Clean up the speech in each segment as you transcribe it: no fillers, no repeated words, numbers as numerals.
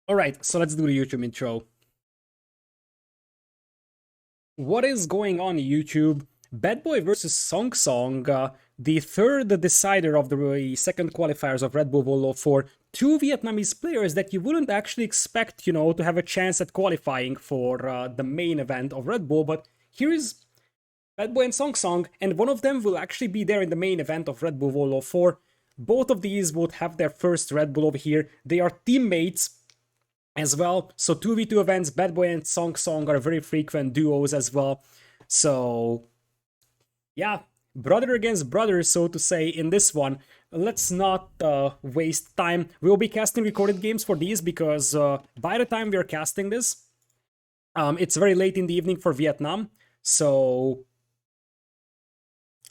Alright, so let's do the YouTube intro. What is going on YouTube? Badboy versus SongSong, the third decider of the second qualifiers of Bull Wololo for two Vietnamese players that you wouldn't actually expect, to have a chance at qualifying for the main event of Red Bull, but here is Badboy and SongSong, and one of them will actually be there in the main event of Bull Wololo 4. Both of these would have their first Red Bull over here. They are teammates as well. So 2v2 events, Badboy and SongSong are very frequent duos as well. So yeah, brother against brother, so to say, in this one. Let's not waste time. We'll be casting recorded games for these because by the time we are casting this, it's very late in the evening for Vietnam. So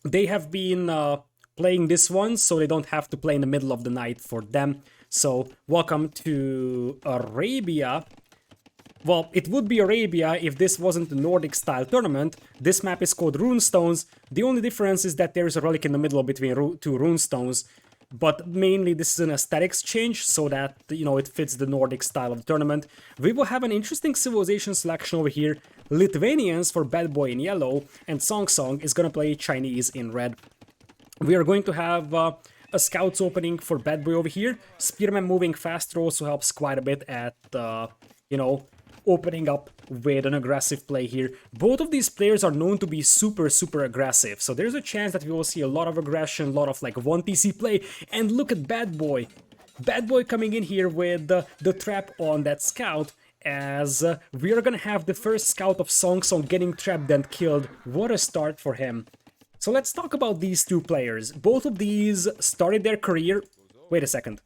they have been playing this one, so they don't have to play in the middle of the night for them. So, welcome to Arabia. Well, it would be Arabia if this wasn't the Nordic-style tournament. This map is called Runestones. The only difference is that there is a relic in the middle between two Runestones. But mainly this is an aesthetics change so that, it fits the Nordic style of the tournament. We will have an interesting civilization selection over here. Lithuanians for Badboy in yellow, and SongSong is gonna play Chinese in red. We are going to have a scouts opening for Badboy over here. Spearman moving faster also helps quite a bit at, opening up with an aggressive play here. Both of these players are known to be super aggressive, so there's a chance that we will see a lot of aggression, a lot of like 1TC play. And look at Badboy. Badboy coming in here with the trap on that scout, as we are gonna have the first scout of SongSong getting trapped and killed. What a start for him. So let's talk about these two players. Both of these started their career... Wait a second.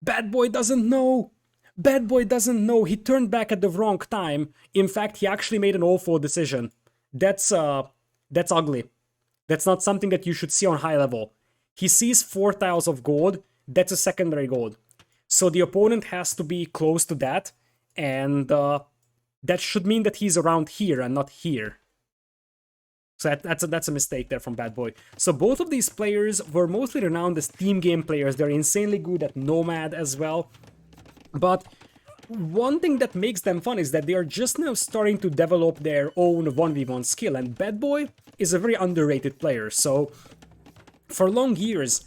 Badboy doesn't know! Badboy doesn't know, he turned back at the wrong time. In fact, he actually made an awful decision. That's ugly. That's not something that you should see on high level. He sees 4 tiles of gold, that's a secondary gold. So the opponent has to be close to that, and that should mean that he's around here and not here. So that's a mistake there from Badboy. So both of these players were mostly renowned as team game players. They're insanely good at Nomad as well. But one thing that makes them fun is that they are just now starting to develop their own 1v1 skill. And Badboy is a very underrated player. So for long years,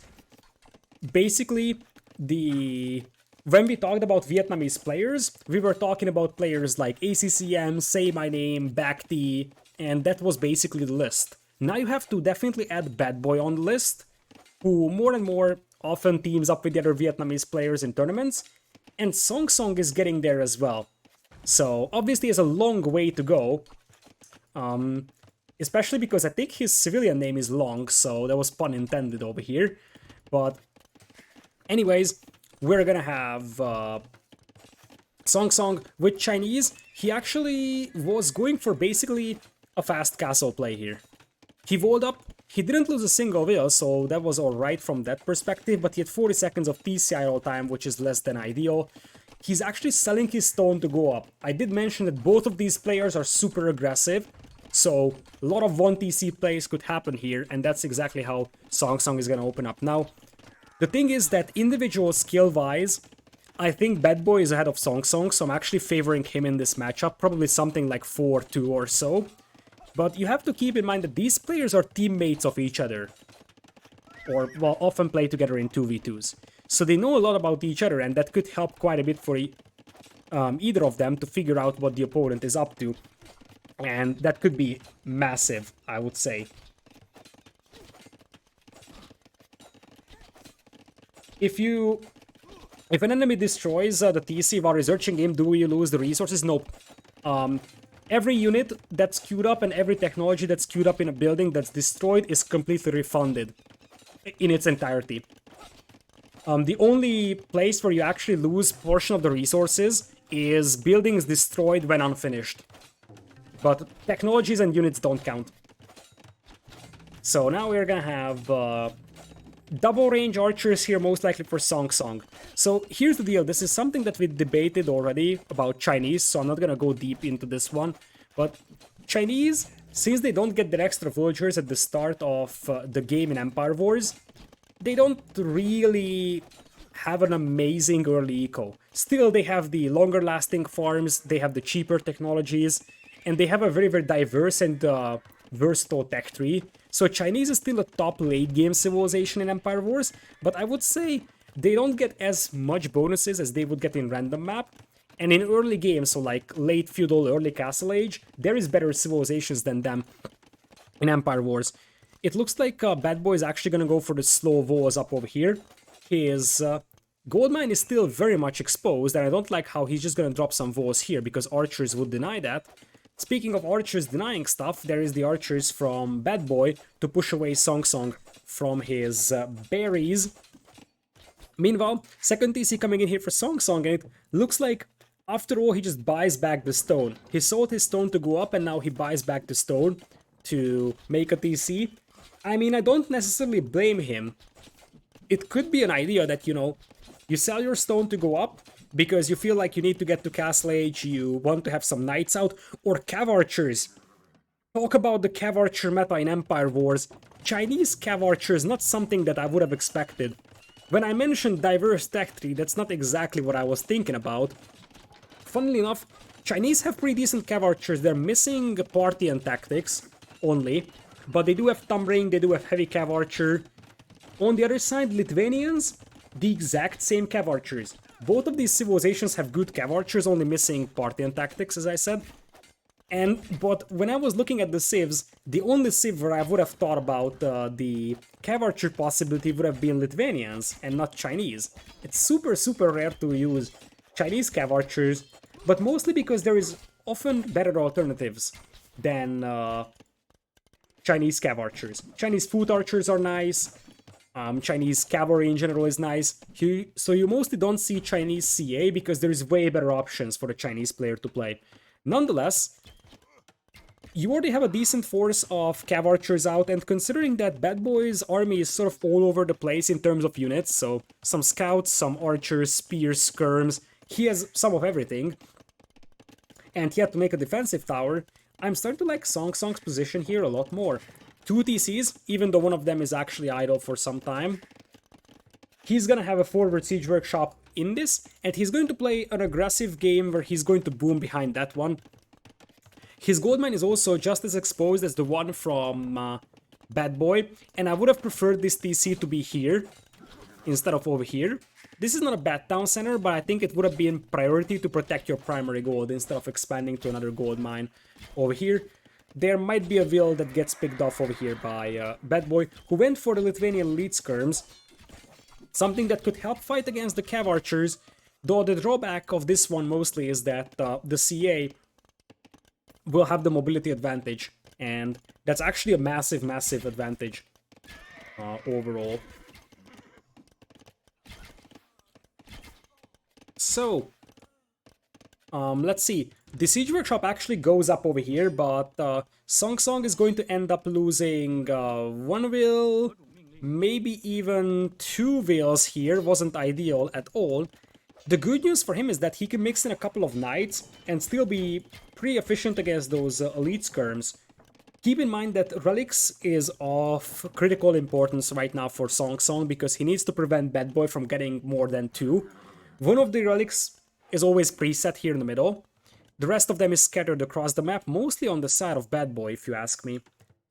basically, when we talked about Vietnamese players, we were talking about players like ACCM, Say My Name, Backty, and that was basically the list. Now you have to definitely add Badboy on the list, who more and more often teams up with the other Vietnamese players in tournaments, and SongSong is getting there as well. So obviously it's a long way to go, especially because I think his civilian name is long, so that was pun intended over here. But anyways, we're gonna have SongSong with Chinese. He actually was going for basically a fast castle play here. He walled up, he didn't lose a single wheel, so that was alright from that perspective, but he had 40 seconds of TCI all time, which is less than ideal. He's actually selling his stone to go up. I did mention that both of these players are super aggressive, so a lot of 1TC plays could happen here, and that's exactly how SongSong is gonna open up. Now, the thing is that individual skill-wise, I think Badboy is ahead of SongSong, so I'm actually favoring him in this matchup, probably something like 4-2 or so. But you have to keep in mind that these players are teammates of each other, or well, often play together in 2v2s. So they know a lot about each other, and that could help quite a bit for either of them to figure out what the opponent is up to. And that could be massive, I would say. If an enemy destroys the TC while researching game, do you lose the resources? Nope. Every unit that's queued up and every technology that's queued up in a building that's destroyed is completely refunded in its entirety. The only place where you actually lose portion of the resources is buildings destroyed when unfinished. But technologies and units don't count. So now we're gonna have double range archers here, most likely for SongSong. So here's the deal, this is something that we debated already about Chinese, so I'm not gonna go deep into this one. But Chinese, since they don't get their extra villagers at the start of the game in Empire Wars, they don't really have an amazing early eco. Still, they have the longer lasting farms, they have the cheaper technologies, and they have a very, very diverse and versatile tech tree. So Chinese is still a top late game civilization in Empire Wars, but I would say they don't get as much bonuses as they would get in random map. And in early games, so like late feudal, early castle age, there is better civilizations than them in Empire Wars. It looks like Badboy is actually going to go for the slow wars up over here. His gold mine is still very much exposed, and I don't like how he's just going to drop some walls here, because archers would deny that. Speaking of archers denying stuff, there is the archers from Badboy to push away SongSong from his berries. Meanwhile, second TC coming in here for SongSong, and it looks like after all he just buys back the stone. He sold his stone to go up, and now he buys back the stone to make a TC. I mean, I don't necessarily blame him. It could be an idea that, you know, you sell your stone to go up because you feel like you need to get to Castle Age, you want to have some knights out, or cav archers. Talk about the cav archer meta in Empire Wars. Chinese cav archers, not something that I would have expected. When I mentioned diverse tech tree, that's not exactly what I was thinking about. Funnily enough, Chinese have pretty decent cav archers. They're missing party and tactics only, but they do have thumb ring, they do have heavy cav archer. On the other side, Lithuanians, the exact same cav archers. Both of these civilizations have good cav archers, only missing party and tactics, as I said. But when I was looking at the civs, the only civ where I would have thought about the cav archer possibility would have been Lithuanians and not Chinese. It's super, super rare to use Chinese cav archers, but mostly because there is often better alternatives than Chinese cav archers. Chinese foot archers are nice. Chinese cavalry in general is nice. So you mostly don't see Chinese CA because there is way better options for the Chinese player to play. Nonetheless, you already have a decent force of cav archers out, and considering that Badboy's army is sort of all over the place in terms of units, so some scouts, some archers, spears, skirms, he has some of everything, and he had to make a defensive tower, I'm starting to like SongSong's position here a lot more. 2 TCs, even though one of them is actually idle for some time. He's gonna have a forward siege workshop in this, and he's going to play an aggressive game where he's going to boom behind that one. His gold mine is also just as exposed as the one from Badboy, and I would have preferred this TC to be here instead of over here. This is not a bad town center, but I think it would have been priority to protect your primary gold instead of expanding to another gold mine over here. There might be a will that gets picked off over here by Badboy, who went for the Lithuanian elite skirms. Something that could help fight against the cav archers, though the drawback of this one mostly is that the CA will have the mobility advantage, and that's actually a massive, massive advantage overall. So, let's see. The siege workshop actually goes up over here, but SongSong is going to end up losing 1 will, maybe even 2 wills here. Wasn't ideal at all. The good news for him is that he can mix in a couple of knights and still be pretty efficient against those elite skirms. Keep in mind that Relics is of critical importance right now for SongSong because he needs to prevent Badboy from getting more than 2. One of the Relics is always preset here in the middle. The rest of them is scattered across the map, mostly on the side of Badboy, if you ask me.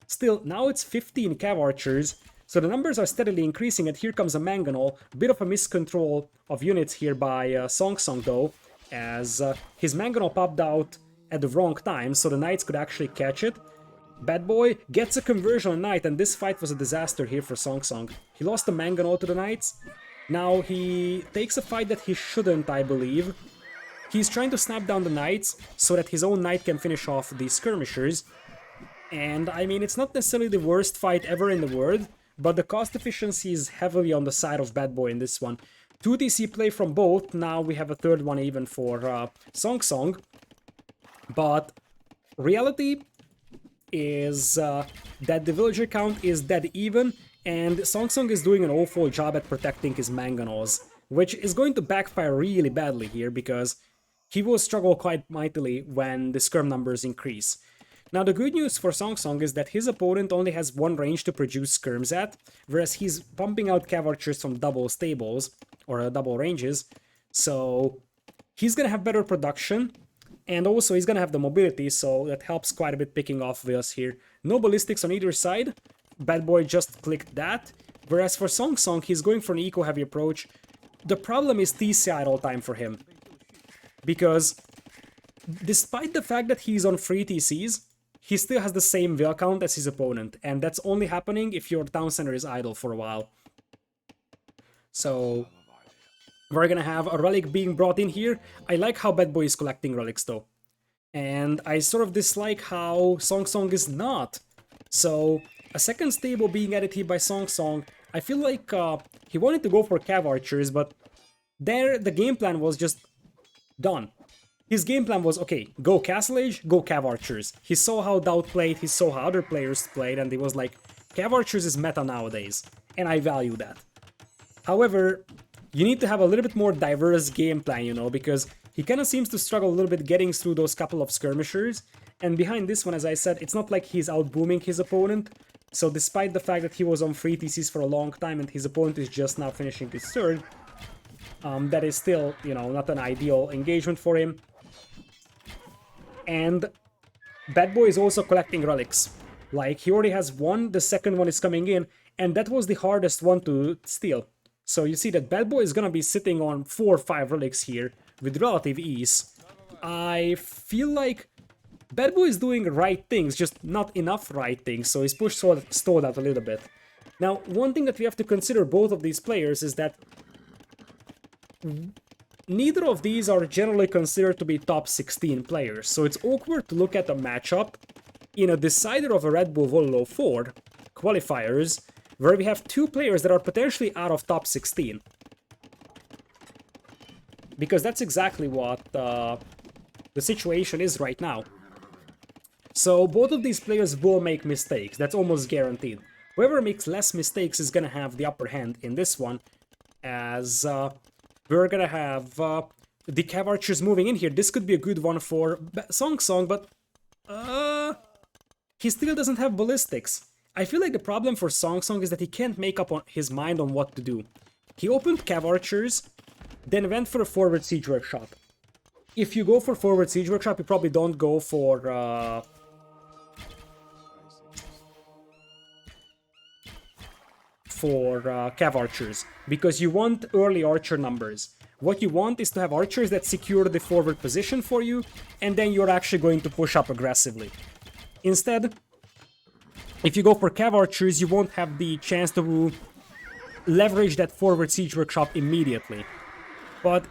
Still, now it's 15 cav archers, so the numbers are steadily increasing, and here comes a Mangonel. Bit of a miscontrol of units here by SongSong though, as his Mangonel popped out at the wrong time, so the knights could actually catch it. Badboy gets a conversion on knight, and this fight was a disaster here for SongSong. He lost the Mangonel to the knights. Now he takes a fight that he shouldn't, I believe. He's trying to snap down the knights so that his own knight can finish off the skirmishers. And I mean, it's not necessarily the worst fight ever in the world, but the cost efficiency is heavily on the side of Badboy in this one. 2 TC play from both, now we have a third one even for SongSong. But reality is that the villager count is dead even, and SongSong is doing an awful job at protecting his Mangonels, which is going to backfire really badly here because he will struggle quite mightily when the skirm numbers increase. Now the good news for SongSong is that his opponent only has 1 range to produce skirms at, whereas he's pumping out cav archers from double stables or double ranges. So he's gonna have better production, and also he's gonna have the mobility, so that helps quite a bit picking off wheels here. No ballistics on either side. Badboy just clicked that. Whereas for SongSong, he's going for an eco-heavy approach. The problem is TC idle time for him. Because despite the fact that he's on free TCs, he still has the same wheel count as his opponent. And that's only happening if your town center is idle for a while. So we're gonna have a relic being brought in here. I like how Badboy is collecting relics though. And I sort of dislike how SongSong is not. So a second stable being added here by SongSong, I feel like he wanted to go for Cav Archers, but there the game plan was just done. His game plan was, okay, go Castle Age, go Cav Archers. He saw how Dowd played, he saw how other players played, and he was like, Cav Archers is meta nowadays, and I value that. However, you need to have a little bit more diverse game plan, you know, because he kind of seems to struggle a little bit getting through those couple of skirmishers, and behind this one, as I said, it's not like he's out-booming his opponent, so despite the fact that he was on free TCs for a long time and his opponent is just now finishing his third, that is still, you know, not an ideal engagement for him. And Badboy is also collecting relics. Like, he already has one, the second one is coming in, and that was the hardest one to steal. So you see that Badboy is gonna be sitting on 4 or 5 relics here with relative ease. I feel like Badboy is doing right things, just not enough right things, so his push stalled out a little bit. Now, one thing that we have to consider both of these players is that neither of these are generally considered to be top 16 players, so it's awkward to look at a matchup in a decider of a Redbull Wololo 4 qualifiers, where we have 2 players that are potentially out of top 16. Because that's exactly what the situation is right now. So both of these players will make mistakes, that's almost guaranteed. Whoever makes less mistakes is gonna have the upper hand in this one, as we're gonna have the Cav Archers moving in here. This could be a good one for SongSong, but he still doesn't have ballistics. I feel like the problem for SongSong is that he can't make up his mind on what to do. He opened Cav Archers, then went for a forward siege workshop. If you go for forward siege workshop, you probably don't go for Cav Archers, because you want early archer numbers. What you want is to have archers that secure the forward position for you, and then you're actually going to push up aggressively. Instead, if you go for Cav Archers, you won't have the chance to leverage that forward siege workshop immediately. But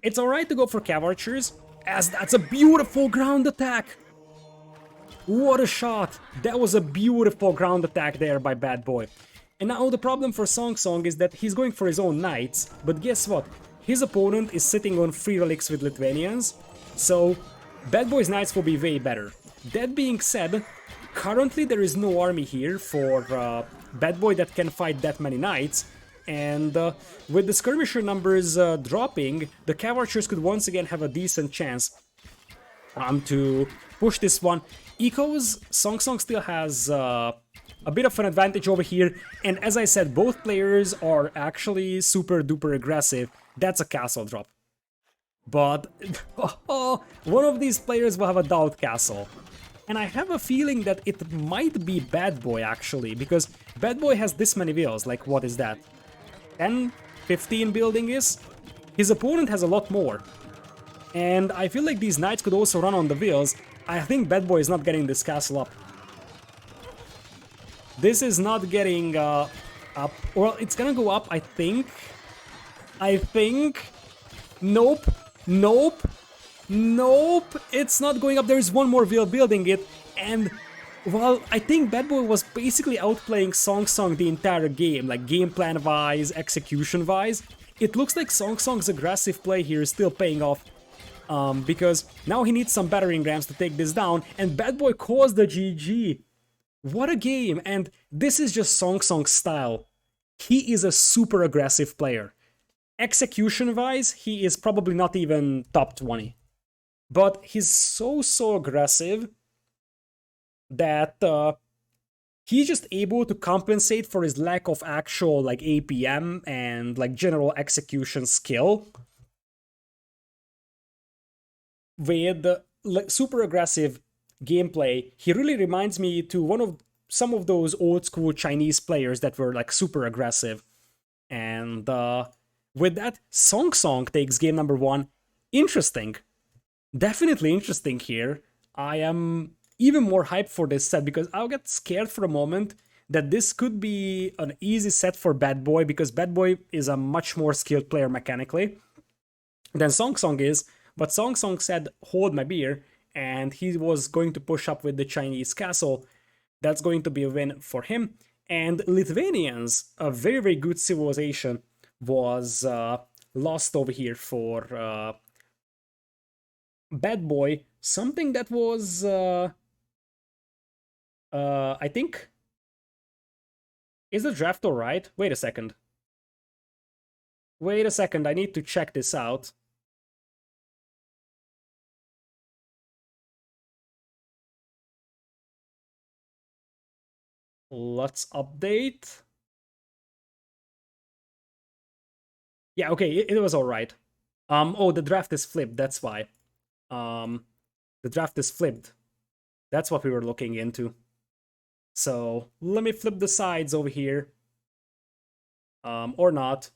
it's alright to go for Cav Archers, as that's a beautiful ground attack! What a shot! That was a beautiful ground attack there by Badboy. And now the problem for SongSong is that he's going for his own knights, but guess what? His opponent is sitting on free relics with Lithuanians, so Badboy's knights will be way better. That being said, currently there is no army here for Badboy that can fight that many knights, and with the skirmisher numbers dropping, the Cav Archers could once again have a decent chance to push this one. Ecos, SongSong still has a bit of an advantage over here, and as I said, both players are actually super duper aggressive. That's a castle drop. But one of these players will have a Dowd castle. And I have a feeling that it might be Badboy actually, because Badboy has this many wheels, like what is that? 10, 15 building is? His opponent has a lot more. And I feel like these knights could also run on the wheels. I think Badboy is not getting this castle up. This is not getting up. Well, it's gonna go up, I think. Nope. Nope. Nope. It's not going up. There is one more wheel building it. And, well, I think Badboy was basically outplaying SongSong the entire game. Like, game plan-wise, execution-wise. It looks like SongSong's aggressive play here is still paying off. Because now he needs some battering rams to take this down. And Badboy caused the GG. What a game, and this is just SongSong's style. He is a super aggressive player. Execution-wise, he is probably not even top 20. But he's so aggressive that he's just able to compensate for his lack of actual like APM and like general execution skill with like super aggressive gameplay. He really reminds me to one of some of those old school Chinese players that were like super aggressive. And with that, SongSong takes game number 1. Interesting. Definitely interesting here. I am even more hyped for this set because I'll get scared for a moment that this could be an easy set for Badboy because Badboy is a much more skilled player mechanically than SongSong is. But SongSong said, hold my beer, and he was going to push up with the Chinese castle. That's going to be a win for him. And Lithuanians, a very, very good civilization, was lost over here for Badboy. Something that was, I think... Is the draft alright? Wait a second. Wait a second, I need to check this out. Let's update. Yeah, okay, it was alright. Oh, the draft is flipped, that's why. The draft is flipped. That's what we were looking into. So, let me flip the sides over here. Or not.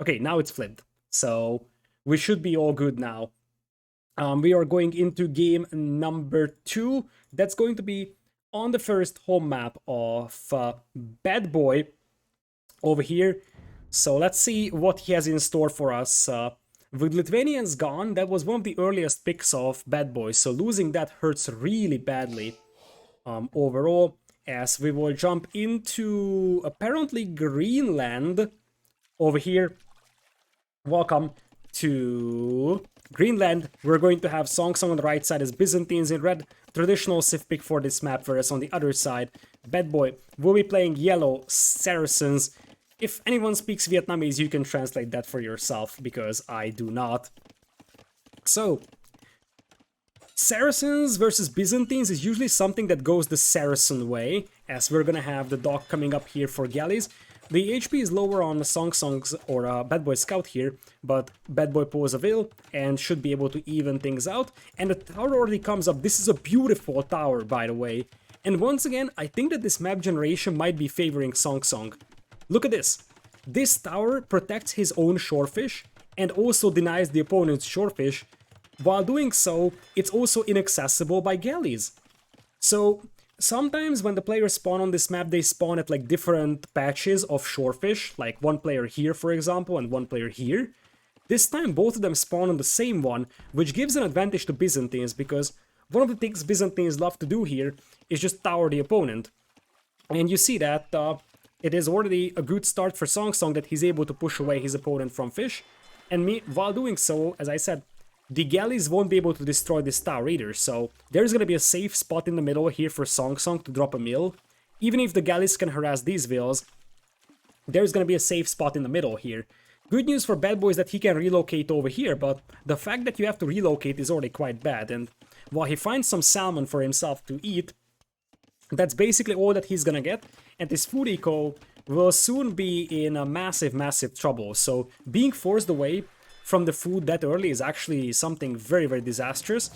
Okay, now it's flipped. So, we should be all good now. We are going into game number 2. That's going to be on the first home map of Badboy over here. So let's see what he has in store for us. With Lithuanians gone, that was one of the earliest picks of Badboy, so losing that hurts really badly overall, as we will jump into apparently Greenland over here. Welcome to Greenland. We're going to have SongSong on the right side as Byzantines in red, traditional Civ pick for this map, whereas on the other side, Badboy will be playing yellow Saracens. If anyone speaks Vietnamese, you can translate that for yourself, because I do not. So, Saracens versus Byzantines is usually something that goes the Saracen way, as we're gonna have the dock coming up here for galleys. The HP is lower on the SongSong's or Badboy Scout here, but Badboy pulls a Veil and should be able to even things out. And the tower already comes up. This is a beautiful tower, by the way. And once again, I think that this map generation might be favoring SongSong. Look at this. This tower protects his own shorefish and also denies the opponent's shorefish. While doing so, it's also inaccessible by galleys. So sometimes when the players spawn on this map, they spawn at like different patches of shorefish, like one player here, for example, and one player here. This time both of them spawn on the same one, which gives an advantage to Byzantines, because one of the things Byzantines love to do here is just tower the opponent. And you see that it is already a good start for SongSong that he's able to push away his opponent from fish. And while doing so, as I said, the galleys won't be able to destroy this tower either, so there's gonna be a safe spot in the middle here for SongSong to drop a mill. Even if the galleys can harass these vills, there's gonna be a safe spot in the middle here. Good news for Badboy is that he can relocate over here, but the fact that you have to relocate is already quite bad, and while he finds some salmon for himself to eat, that's basically all that he's gonna get, and his food eco will soon be in a massive, massive trouble. So being forced away from the food that early is actually something very, very disastrous.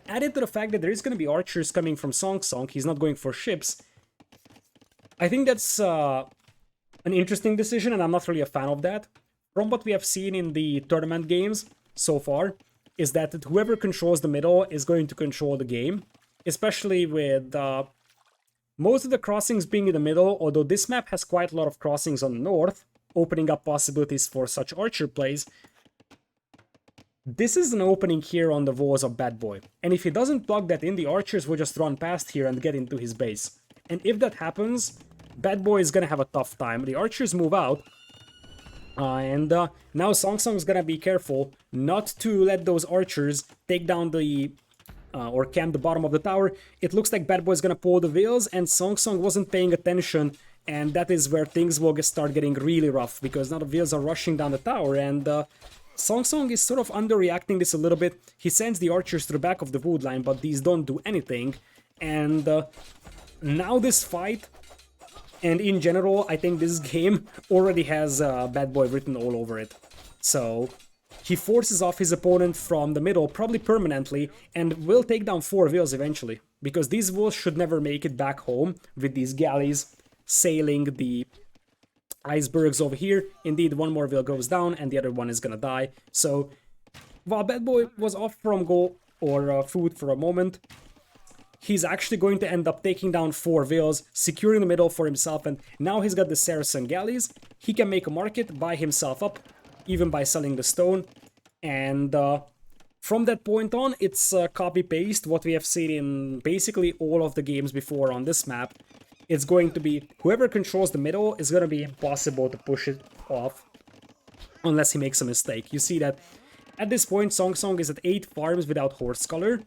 Added to the fact that there is gonna be archers coming from SongSong, he's not going for ships. I think that's an interesting decision, and I'm not really a fan of that. From what we have seen in the tournament games so far, is that whoever controls the middle is going to control the game, especially with most of the crossings being in the middle, although this map has quite a lot of crossings on the north, opening up possibilities for such archer plays. This is an opening here on the walls of Badboy, and if he doesn't plug that in, the archers will just run past here and get into his base. And if that happens, Badboy is gonna have a tough time. The archers move out, and now SongSong is gonna be careful not to let those archers take down the or camp the bottom of the tower. It looks like Badboy is gonna pull the veils, and SongSong wasn't paying attention, and that is where things will start getting really rough, because now the veils are rushing down the tower, and SongSong is sort of underreacting this a little bit. He sends the archers to the back of the wood line, but these don't do anything, And now this fight, and in general, I think this game already has Badboy written all over it. So he forces off his opponent from the middle, probably permanently, and will take down 4 wheels eventually. Because these wheels should never make it back home with these galleys sailing the icebergs over here. Indeed, one more wheel goes down and the other one is gonna die. So while Badboy was off from goal or food for a moment, he's actually going to end up taking down 4 wheels, securing the middle for himself, and now he's got the Saracen galleys. He can make a market, buy himself up, even by selling the stone, and from that point on, it's copy-paste what we have seen in basically all of the games before on this map. It's going to be whoever controls the middle is going to be impossible to push it off unless he makes a mistake. You see that at this point, SongSong is at 8 farms without horse color.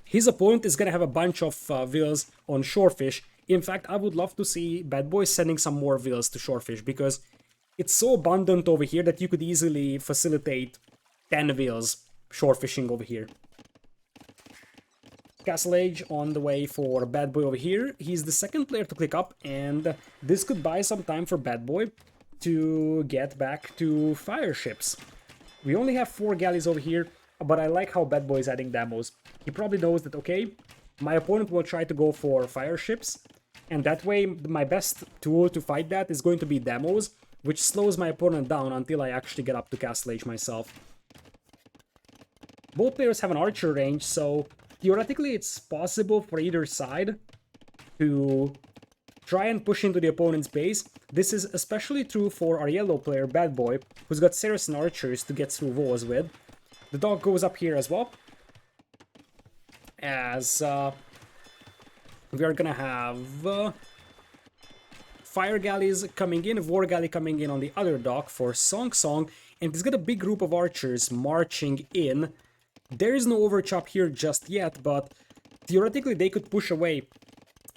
His opponent is going to have a bunch of wheels on Shorefish. In fact, I would love to see Badboy sending some more wheels to Shorefish because it's so abundant over here that you could easily facilitate 10 wheels shorefishing over here. Castle Age on the way for Badboy over here. He's the second player to click up, and this could buy some time for Badboy to get back to fire ships. We only have 4 galleys over here, but I like how Badboy is adding demos. He probably knows that, okay, my opponent will try to go for fire ships, and that way my best tool to fight that is going to be demos, which slows my opponent down until I actually get up to Castle Age myself. Both players have an archer range, so theoretically it's possible for either side to try and push into the opponent's base. This is especially true for our yellow player, Badboy, who's got Saracen archers to get through walls with. The dog goes up here as well, as we are gonna have fire galleys coming in, war galley coming in on the other dock for SongSong, and he's got a big group of archers marching in. There is no overchop here just yet, but theoretically they could push away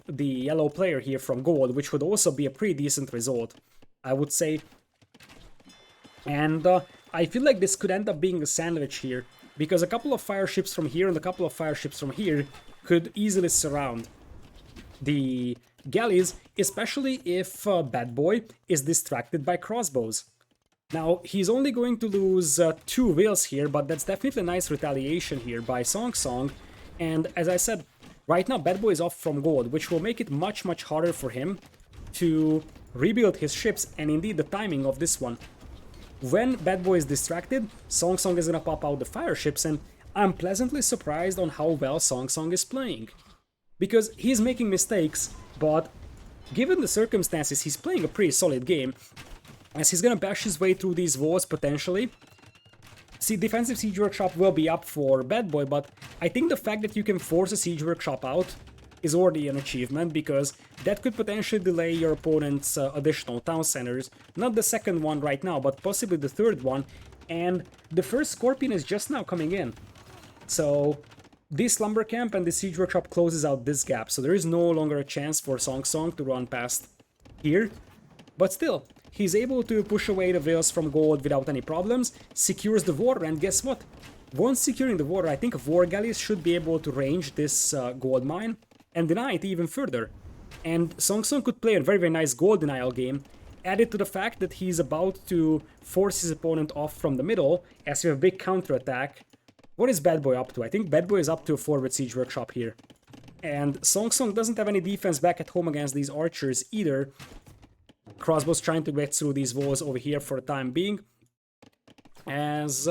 the yellow player here from gold, which would also be a pretty decent result, I would say. And I feel like this could end up being a sandwich here, because a couple of fire ships from here and a couple of fire ships from here could easily surround the galleys, especially if Badboy is distracted by crossbows. Now, he's only going to lose 2 wheels here, but that's definitely a nice retaliation here by SongSong. And as I said, right now Badboy is off from gold, which will make it much harder for him to rebuild his ships, and indeed the timing of this one. When Badboy is distracted, SongSong is gonna pop out the fire ships, and I'm pleasantly surprised on how well SongSong is playing. Because he's making mistakes, but given the circumstances, he's playing a pretty solid game, as he's gonna bash his way through these walls potentially. See, defensive siege workshop will be up for Badboy, but I think the fact that you can force a siege workshop out is already an achievement, because that could potentially delay your opponent's additional town centers. Not the second one right now, but possibly the third one, and the first Scorpion is just now coming in. So this lumber camp and the siege workshop closes out this gap, so there is no longer a chance for SongSong to run past here, but still, he's able to push away the wheels from gold without any problems, secures the water, and guess what? Once securing the water, I think war galleys should be able to range this gold mine and deny it even further. And SongSong could play a very nice gold denial game, added to the fact that he's about to force his opponent off from the middle, as we have a big counterattack. What is Badboy up to? I think Badboy is up to a forward siege workshop here. And SongSong doesn't have any defense back at home against these archers either. Crossbow's trying to get through these walls over here for the time being. As,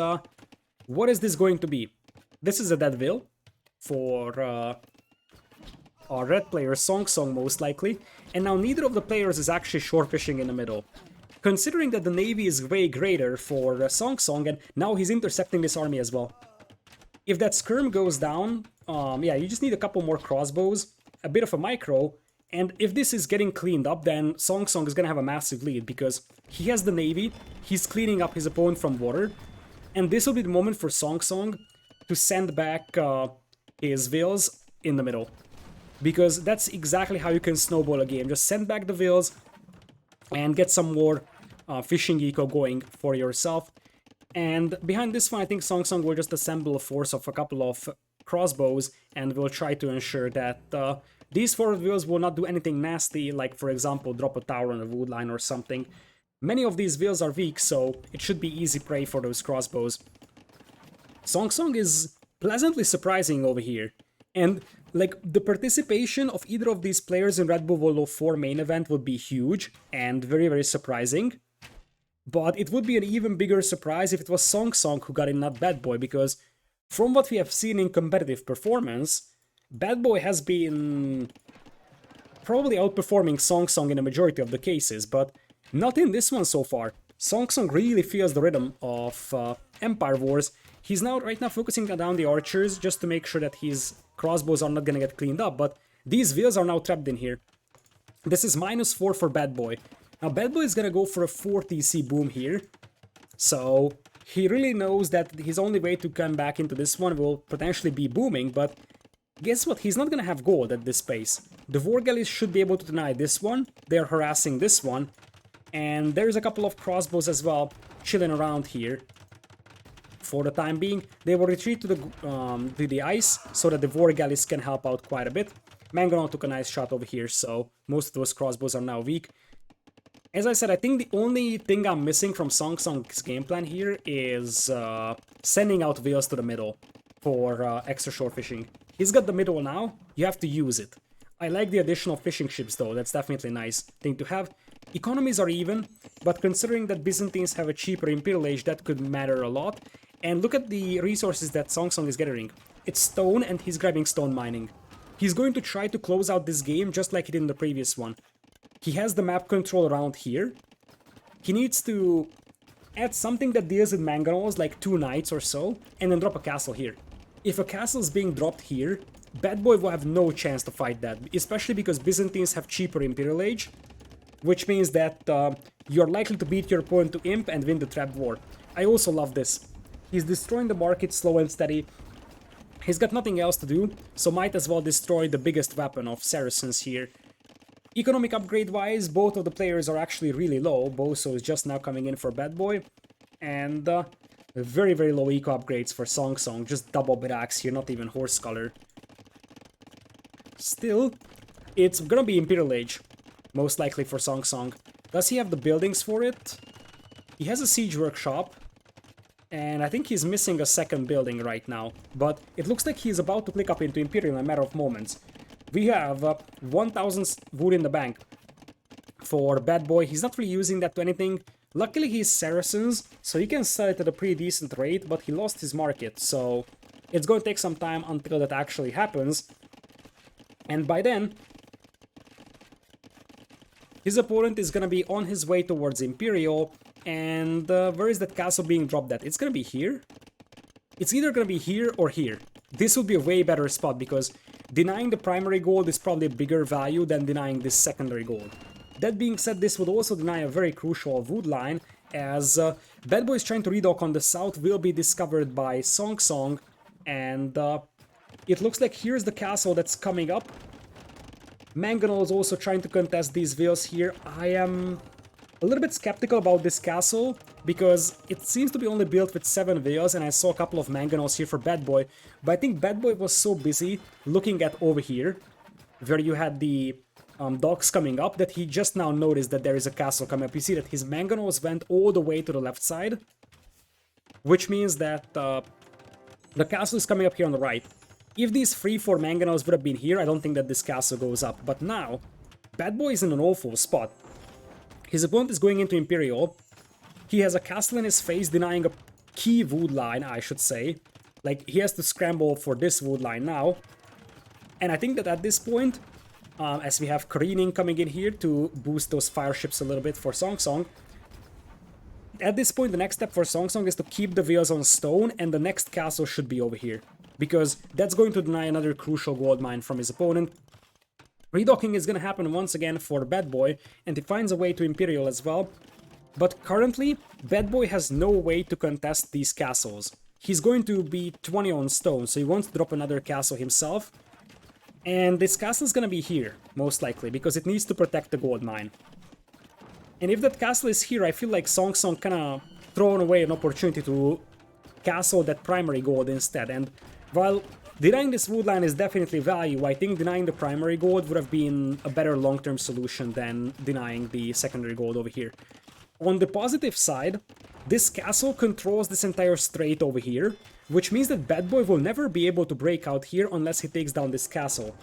what is this going to be? This is a dead wheel for our red player, SongSong most likely. And now neither of the players is actually shore fishing in the middle. Considering that the navy is way greater for SongSong, and now he's intercepting this army as well. If that skirm goes down, yeah, you just need a couple more crossbows, a bit of a micro, and if this is getting cleaned up, then SongSong is gonna have a massive lead, because he has the navy, he's cleaning up his opponent from water, and this will be the moment for SongSong to send back his wheels in the middle. Because that's exactly how you can snowball a game. Just send back the wheels and get some more fishing eco going for yourself. And behind this one, I think SongSong will just assemble a force of a couple of crossbows, and will try to ensure that these forward wheels will not do anything nasty, like for example drop a tower on a wood line or something. Many of these wheels are weak, so it should be easy prey for those crossbows. SongSong is pleasantly surprising over here. And like the participation of either of these players in Red Bull Wololo 4 main event would be huge and very, very surprising. But it would be an even bigger surprise if it was SongSong who got in, not Badboy, because from what we have seen in competitive performance, Badboy has been probably outperforming SongSong in a majority of the cases, but not in this one so far. SongSong really feels the rhythm of Empire Wars. He's right now focusing down the archers just to make sure that his crossbows are not gonna get cleaned up, but these wheels are now trapped in here. This is -4 for Badboy. Now Badboy is gonna go for a 4 TC boom here, so he really knows that his only way to come back into this one will potentially be booming, but guess what? He's not gonna have gold at this pace. The Vorgalis should be able to deny this one, they're harassing this one, and there's a couple of crossbows as well chilling around here. For the time being, they will retreat to the ice so that the Vorgalis can help out quite a bit. Mangonel took a nice shot over here, so most of those crossbows are now weak. As I said, I think the only thing I'm missing from SongSong's game plan here is sending out wheels to the middle for extra shore fishing. He's got the middle now, you have to use it. I like the additional fishing ships though, that's definitely a nice thing to have. Economies are even, but considering that Byzantines have a cheaper Imperial Age, that could matter a lot. And look at the resources that SongSong is gathering. It's stone, and he's grabbing stone mining. He's going to try to close out this game just like he did in the previous one. He has the map control around here. He needs to add something that deals with mangonels, like 2 knights or so, and then drop a castle here. If a castle is being dropped here, Badboy will have no chance to fight that, especially because Byzantines have cheaper Imperial Age, which means that you're likely to beat your opponent to Imp and win the trap war. I also love this. He's destroying the market slow and steady. He's got nothing else to do, so might as well destroy the biggest weapon of Saracens here. Economic upgrade wise, both of the players are actually really low. Boso is just now coming in for Badboy, and very, very low eco upgrades for SongSong, just double Birax here, not even Horse Color. Still, it's gonna be Imperial Age, most likely for SongSong. Does he have the buildings for it? He has a siege workshop, and I think he's missing a second building right now, but it looks like he's about to click up into Imperial in a matter of moments. We have 1000 wood in the bank for Badboy. He's not really using that to anything. Luckily he's Saracens, so he can sell it at a pretty decent rate, but he lost his market, so it's going to take some time until that actually happens. And by then, his opponent is gonna be on his way towards Imperial. And where is that castle being dropped at? It's gonna be here. It's either gonna be here or here. This would be a way better spot because denying the primary gold is probably a bigger value than denying this secondary gold. That being said, this would also deny a very crucial wood line, as Badboy is trying to redock on the south, will be discovered by SongSong, and it looks like here's the castle that's coming up. Mangonel is also trying to contest these wheels here. I am a little bit skeptical about this castle, because it seems to be only built with 7 wheels, and I saw a couple of mangonels here for Badboy, but I think Badboy was so busy looking at over here, where you had the docks coming up, that he just now noticed that there is a castle coming up. You see that his mangonels went all the way to the left side, which means that the castle is coming up here on the right. If these 3-4 mangonels would have been here, I don't think that this castle goes up, but now Badboy is in an awful spot. His opponent is going into Imperial. He has a castle in his face, denying a key wood line, I should say. Like, he has to scramble for this wood line now. And I think that at this point, as we have careening coming in here to boost those fire ships a little bit for SongSong, at this point, the next step for SongSong is to keep the wheels on stone, and the next castle should be over here, because that's going to deny another crucial gold mine from his opponent. Redocking is going to happen once again for Badboy, and he finds a way to Imperial as well. But currently, Badboy has no way to contest these castles. He's going to be 20 on stone, so he wants to drop another castle himself. And this castle is going to be here, most likely, because it needs to protect the gold mine. And if that castle is here, I feel like SongSong kind of thrown away an opportunity to castle that primary gold instead. And While denying this wood line is definitely value, I think denying the primary gold would have been a better long-term solution than denying the secondary gold over here. On the positive side, this castle controls this entire strait over here, which means that Badboy will never be able to break out here unless he takes down this castle.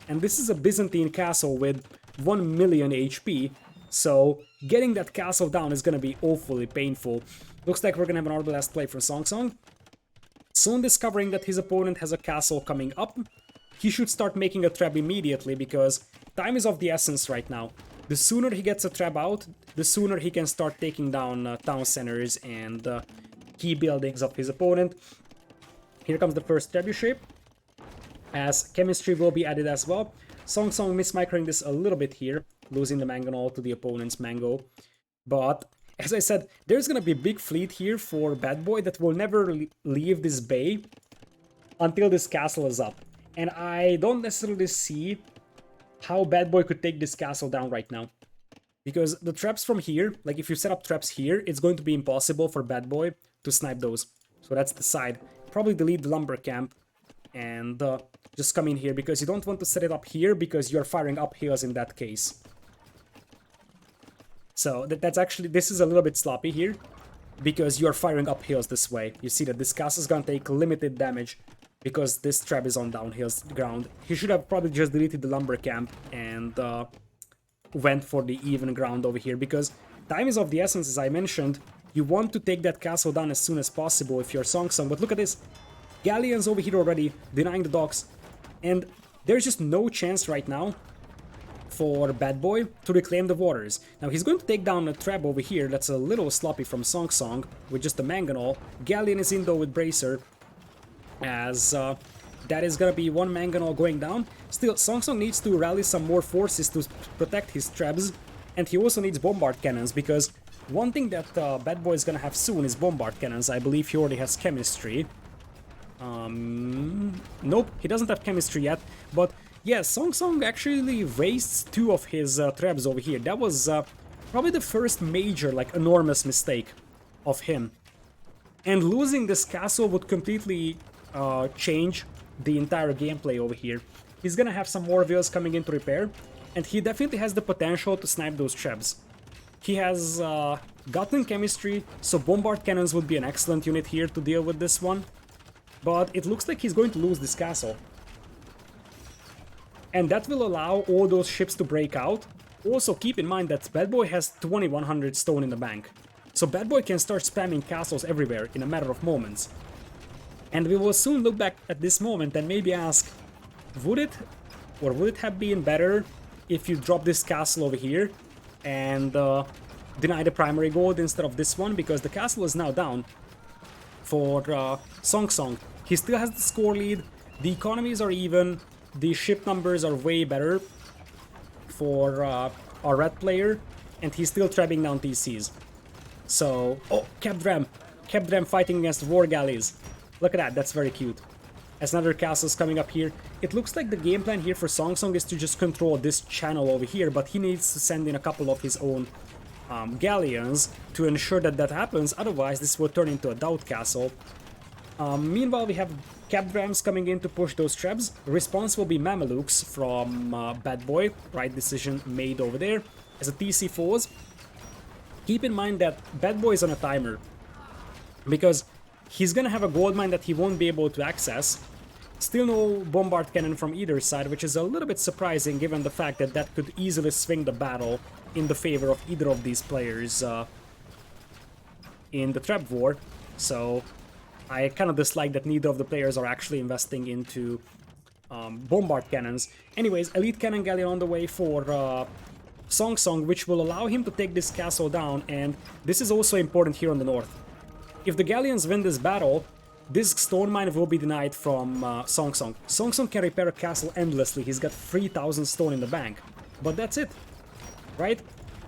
And this is a Byzantine castle with 1 million HP, so getting that castle down is gonna be awfully painful. Looks like we're gonna have an Arbalest play for SongSong. Soon discovering that his opponent has a castle coming up, he should start making a trap immediately because time is of the essence right now. The sooner he gets a trap out, the sooner he can start taking down town centers and key buildings of his opponent. Here comes the first trebuchet, as chemistry will be added as well. SongSong mismicroing this a little bit here, losing the mangonel to the opponent's mango. But as I said, there's gonna be a big fleet here for Badboy that will never leave this bay until this castle is up. And I don't necessarily see how Badboy could take this castle down right now. Because the traps from here, like if you set up traps here, it's going to be impossible for Badboy to snipe those. So that's the side. Probably delete the lumber camp and just come in here because you don't want to set it up here because you're firing up hills in that case. So that's actually, this is a little bit sloppy here because you're firing up hills this way. You see that this castle is gonna take limited damage because this trap is on downhill ground. He should have probably just deleted the lumber camp and went for the even ground over here because time is of the essence, as I mentioned. You want to take that castle down as soon as possible if you're SongSong, but look at this. Galleons over here already, denying the docks, and there's just no chance right now for Badboy to reclaim the waters. Now he's going to take down a trap over here that's a little sloppy from SongSong with just a mangonel. Galleon is in though with Bracer, as that is gonna be one mangonel going down. Still, SongSong needs to rally some more forces to protect his traps, and he also needs bombard cannons because one thing that Badboy is gonna have soon is bombard cannons. I believe he already has chemistry. Nope, he doesn't have chemistry yet, but yeah, SongSong actually wastes 2 of his traps over here. That was probably the first major, like, enormous mistake of him. And losing this castle would completely change the entire gameplay over here. He's gonna have some more villas coming into repair, and he definitely has the potential to snipe those traps. He has gotten chemistry, so bombard cannons would be an excellent unit here to deal with this one. But it looks like he's going to lose this castle. And that will allow all those ships to break out. Also keep in mind that Badboy has 2100 stone in the bank. So Badboy can start spamming castles everywhere in a matter of moments. And we will soon look back at this moment and maybe ask, would it have been better if you drop this castle over here and deny the primary gold instead of this one? Because the castle is now down for SongSong. He still has the score lead, the economies are even, the ship numbers are way better for our red player, and he's still trapping down TCs. So, oh, kept ram fighting against war galleys. Look at that, that's very cute. As another castle is coming up here, it looks like the game plan here for SongSong is to just control this channel over here, but he needs to send in a couple of his own galleons to ensure that that happens, otherwise this will turn into a doubt castle. Meanwhile, we have capped rams coming in to push those traps. Response will be Mamelukes from Badboy. Right decision made over there. As a TC falls, keep in mind that Badboy is on a timer, because he's gonna have a gold mine that he won't be able to access. Still no bombard cannon from either side, which is a little bit surprising given the fact that that could easily swing the battle in the favor of either of these players in the trap war. So I kind of dislike that neither of the players are actually investing into bombard cannons. Anyways, elite cannon galleon on the way for SongSong, which will allow him to take this castle down, and this is also important here on the north. If the galleons win this battle, this stone mine will be denied from SongSong. SongSong can repair a castle endlessly, he's got 3000 stone in the bank. But that's it, right?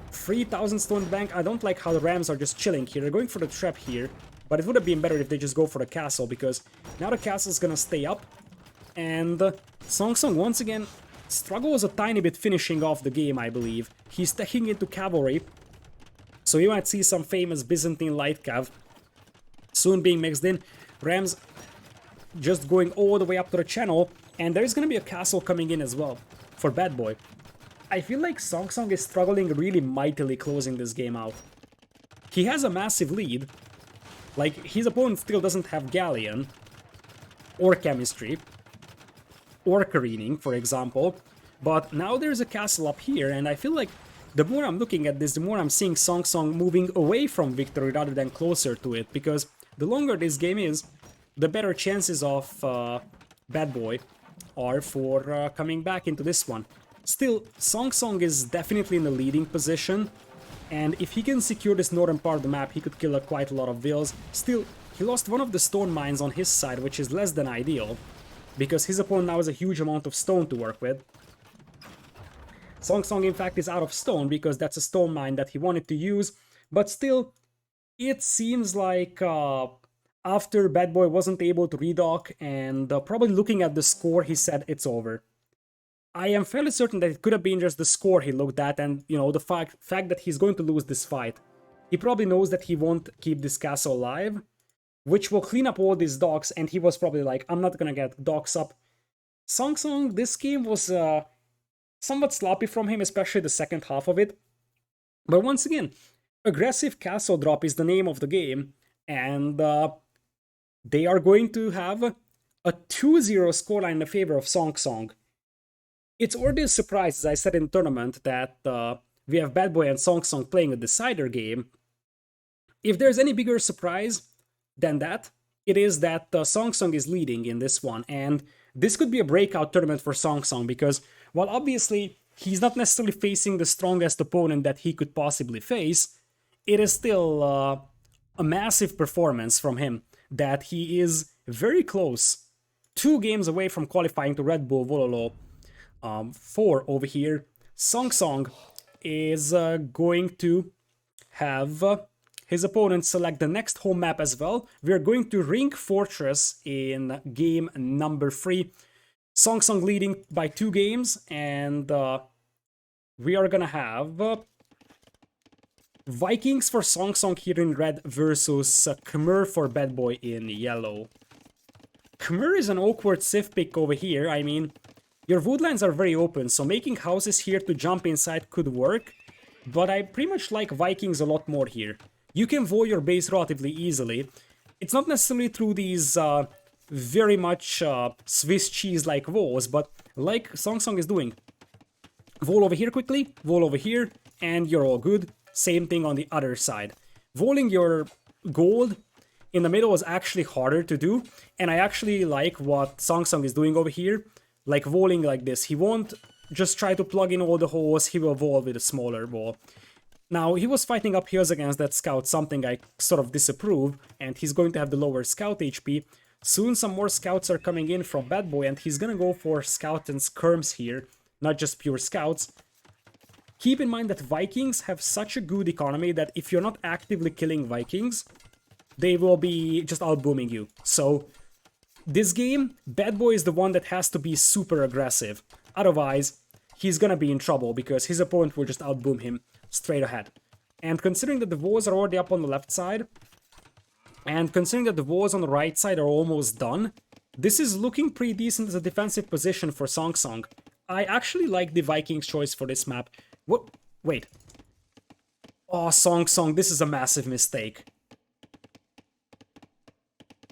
3000 stone in the bank. I don't like how the rams are just chilling here. They're going for the trap here, but it would have been better if they just go for the castle, because now the castle's gonna stay up, and SongSong once again struggles a tiny bit finishing off the game, I believe. He's taking into cavalry, so you might see some famous Byzantine light cav soon being mixed in. Rams just going all the way up to the channel, and there's gonna be a castle coming in as well for Badboy. I feel like SongSong is struggling really mightily closing this game out. He has a massive lead. Like, his opponent still doesn't have Galleon, or Chemistry, or Careening, for example, but now there's a castle up here, and I feel like the more I'm looking at this, the more I'm seeing SongSong moving away from victory rather than closer to it, because the longer this game is, the better chances of Badboy are for coming back into this one. Still, SongSong is definitely in the leading position, and if he can secure this northern part of the map, he could kill quite a lot of vills. Still, he lost one of the stone mines on his side, which is less than ideal, because his opponent now has a huge amount of stone to work with. SongSong, in fact, is out of stone, because that's a stone mine that he wanted to use, but still, it seems like after Badboy wasn't able to redock, and probably looking at the score, he said it's over. I am fairly certain that it could have been just the score he looked at, and, you know, the fact that he's going to lose this fight. He probably knows that he won't keep this castle alive, which will clean up all these docks, and he was probably like, I'm not gonna get docks up. SongSong, this game was somewhat sloppy from him, especially the second half of it. But once again, aggressive castle drop is the name of the game, and they are going to have a 2-0 scoreline in the favor of SongSong. It's already a surprise, as I said in the tournament, that we have Badboy and SongSong playing a decider game. If there's any bigger surprise than that, it is that SongSong is leading in this one, and this could be a breakout tournament for SongSong, because while obviously he's not necessarily facing the strongest opponent that he could possibly face, it is still a massive performance from him, that he is very close, 2 games away from qualifying to Redbull Wololo 4 over here. SongSong is going to have his opponent select the next home map as well. We are going to Ring Fortress in game number 3. SongSong leading by 2 games, and we are gonna have Vikings for SongSong here in red versus Khmer for Badboy in yellow. Khmer is an awkward Civ pick over here. I mean, your woodlands are very open, so making houses here to jump inside could work, but I pretty much like Vikings a lot more here. You can wall your base relatively easily. It's not necessarily through these very much Swiss cheese-like walls, but like SongSong is doing. Wall over here quickly, wall over here, and you're all good. Same thing on the other side. Walling your gold in the middle is actually harder to do, and I actually like what SongSong is doing over here. Like walling like this, he won't just try to plug in all the holes, he will wall with a smaller wall. Now, he was fighting up hills against that scout, something I sort of disapprove, and he's going to have the lower scout HP. Soon some more scouts are coming in from Badboy, and he's gonna go for scout and skirms here, not just pure scouts. Keep in mind that Vikings have such a good economy that if you're not actively killing Vikings, they will be just outbooming you. So, this game, Badboy is the one that has to be super aggressive. Otherwise, he's gonna be in trouble because his opponent will just outboom him straight ahead. And considering that the walls are already up on the left side, and considering that the walls on the right side are almost done, this is looking pretty decent as a defensive position for SongSong. I actually like the Vikings choice for this map. What? Wait. Oh, SongSong, this is a massive mistake.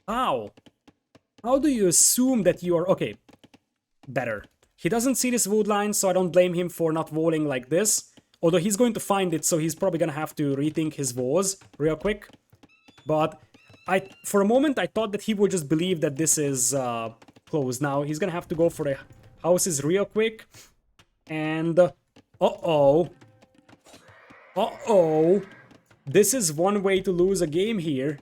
How? How do you assume that you are... Okay, better. He doesn't see this wood line, so I don't blame him for not walling like this. Although he's going to find it, so he's probably gonna have to rethink his walls real quick. But for a moment, I thought that he would just believe that this is closed. Now, he's gonna have to go for the houses real quick. And... uh-oh. Uh-oh. This is one way to lose a game here.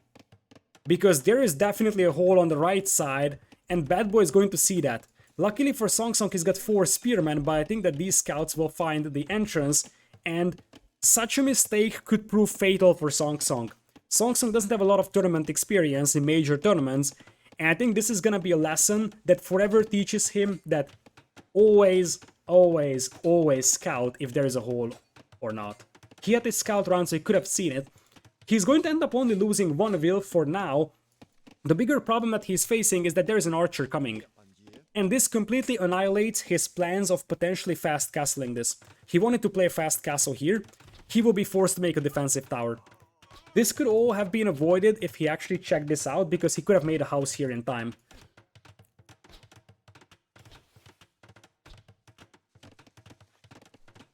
Because there is definitely a hole on the right side, and Badboy is going to see that. Luckily for SongSong, he's got 4 spearmen, but I think that these scouts will find the entrance, and such a mistake could prove fatal for SongSong. SongSong doesn't have a lot of tournament experience in major tournaments, and I think this is gonna be a lesson that forever teaches him that always, always, always scout if there is a hole or not. He had his scout round, so he could have seen it. He's going to end up only losing 1 will for now, The bigger problem that he's facing is that there's an archer coming. And this completely annihilates his plans of potentially fast castling this. He wanted to play a fast castle here. He will be forced to make a defensive tower. This could all have been avoided if he actually checked this out, because he could have made a house here in time.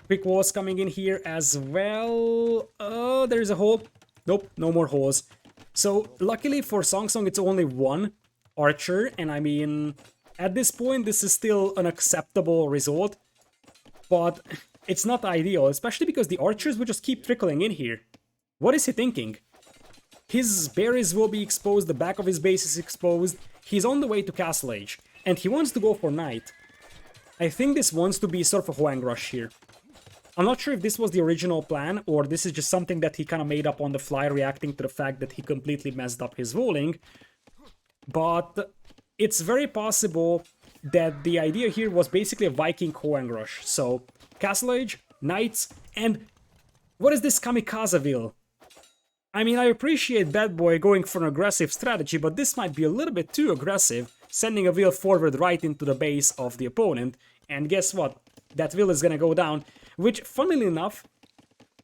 Quick walls coming in here as well. Oh, there's a hole. Nope, no more holes. So, luckily for SongSong, it's only one archer, and I mean, at this point, this is still an acceptable result, but it's not ideal, especially because the archers will just keep trickling in here. What is he thinking? His berries will be exposed, the back of his base is exposed, he's on the way to Castle Age, and he wants to go for Knight. I think this wants to be sort of a Hoang Rush here. I'm not sure if this was the original plan, or this is just something that he kind of made up on the fly, reacting to the fact that he completely messed up his rolling, but it's very possible that the idea here was basically a Viking Hoang Rush. So, Castle Age, Knights, and what is this Kamikazeville? I mean, I appreciate Badboy going for an aggressive strategy, but this might be a little bit too aggressive, sending a wheel forward right into the base of the opponent, and guess what? That wheel is gonna go down, which, funnily enough,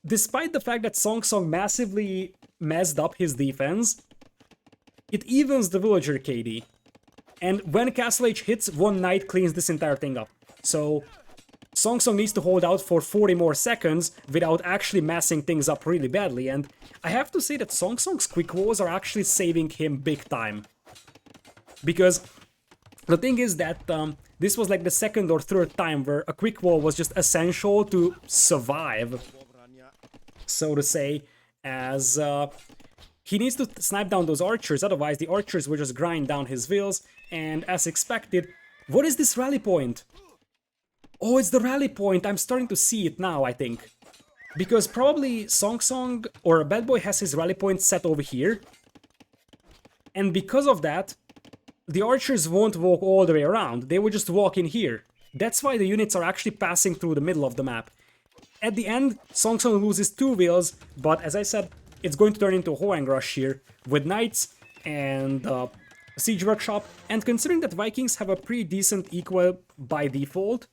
despite the fact that SongSong massively messed up his defense, it evens the villager KD. And when Castle Age hits, one Knight cleans this entire thing up. So, SongSong needs to hold out for 40 more seconds without actually messing things up really badly, and I have to say that SongSong's quick walls are actually saving him big time. Because the thing is that this was like the second or third time where a quick wall was just essential to survive, so to say, as he needs to snipe down those archers, otherwise the archers will just grind down his wheels, and as expected, what is this rally point? Oh, it's the rally point, I'm starting to see it now, I think. Because probably SongSong or Badboy has his rally point set over here, and because of that, the archers won't walk all the way around, they will just walk in here. That's why the units are actually passing through the middle of the map. At the end, SongSong loses 2 wheels, but as I said, it's going to turn into a Hoang Rush here, with Knights and Siege Workshop, and considering that Vikings have a pretty decent equal by default,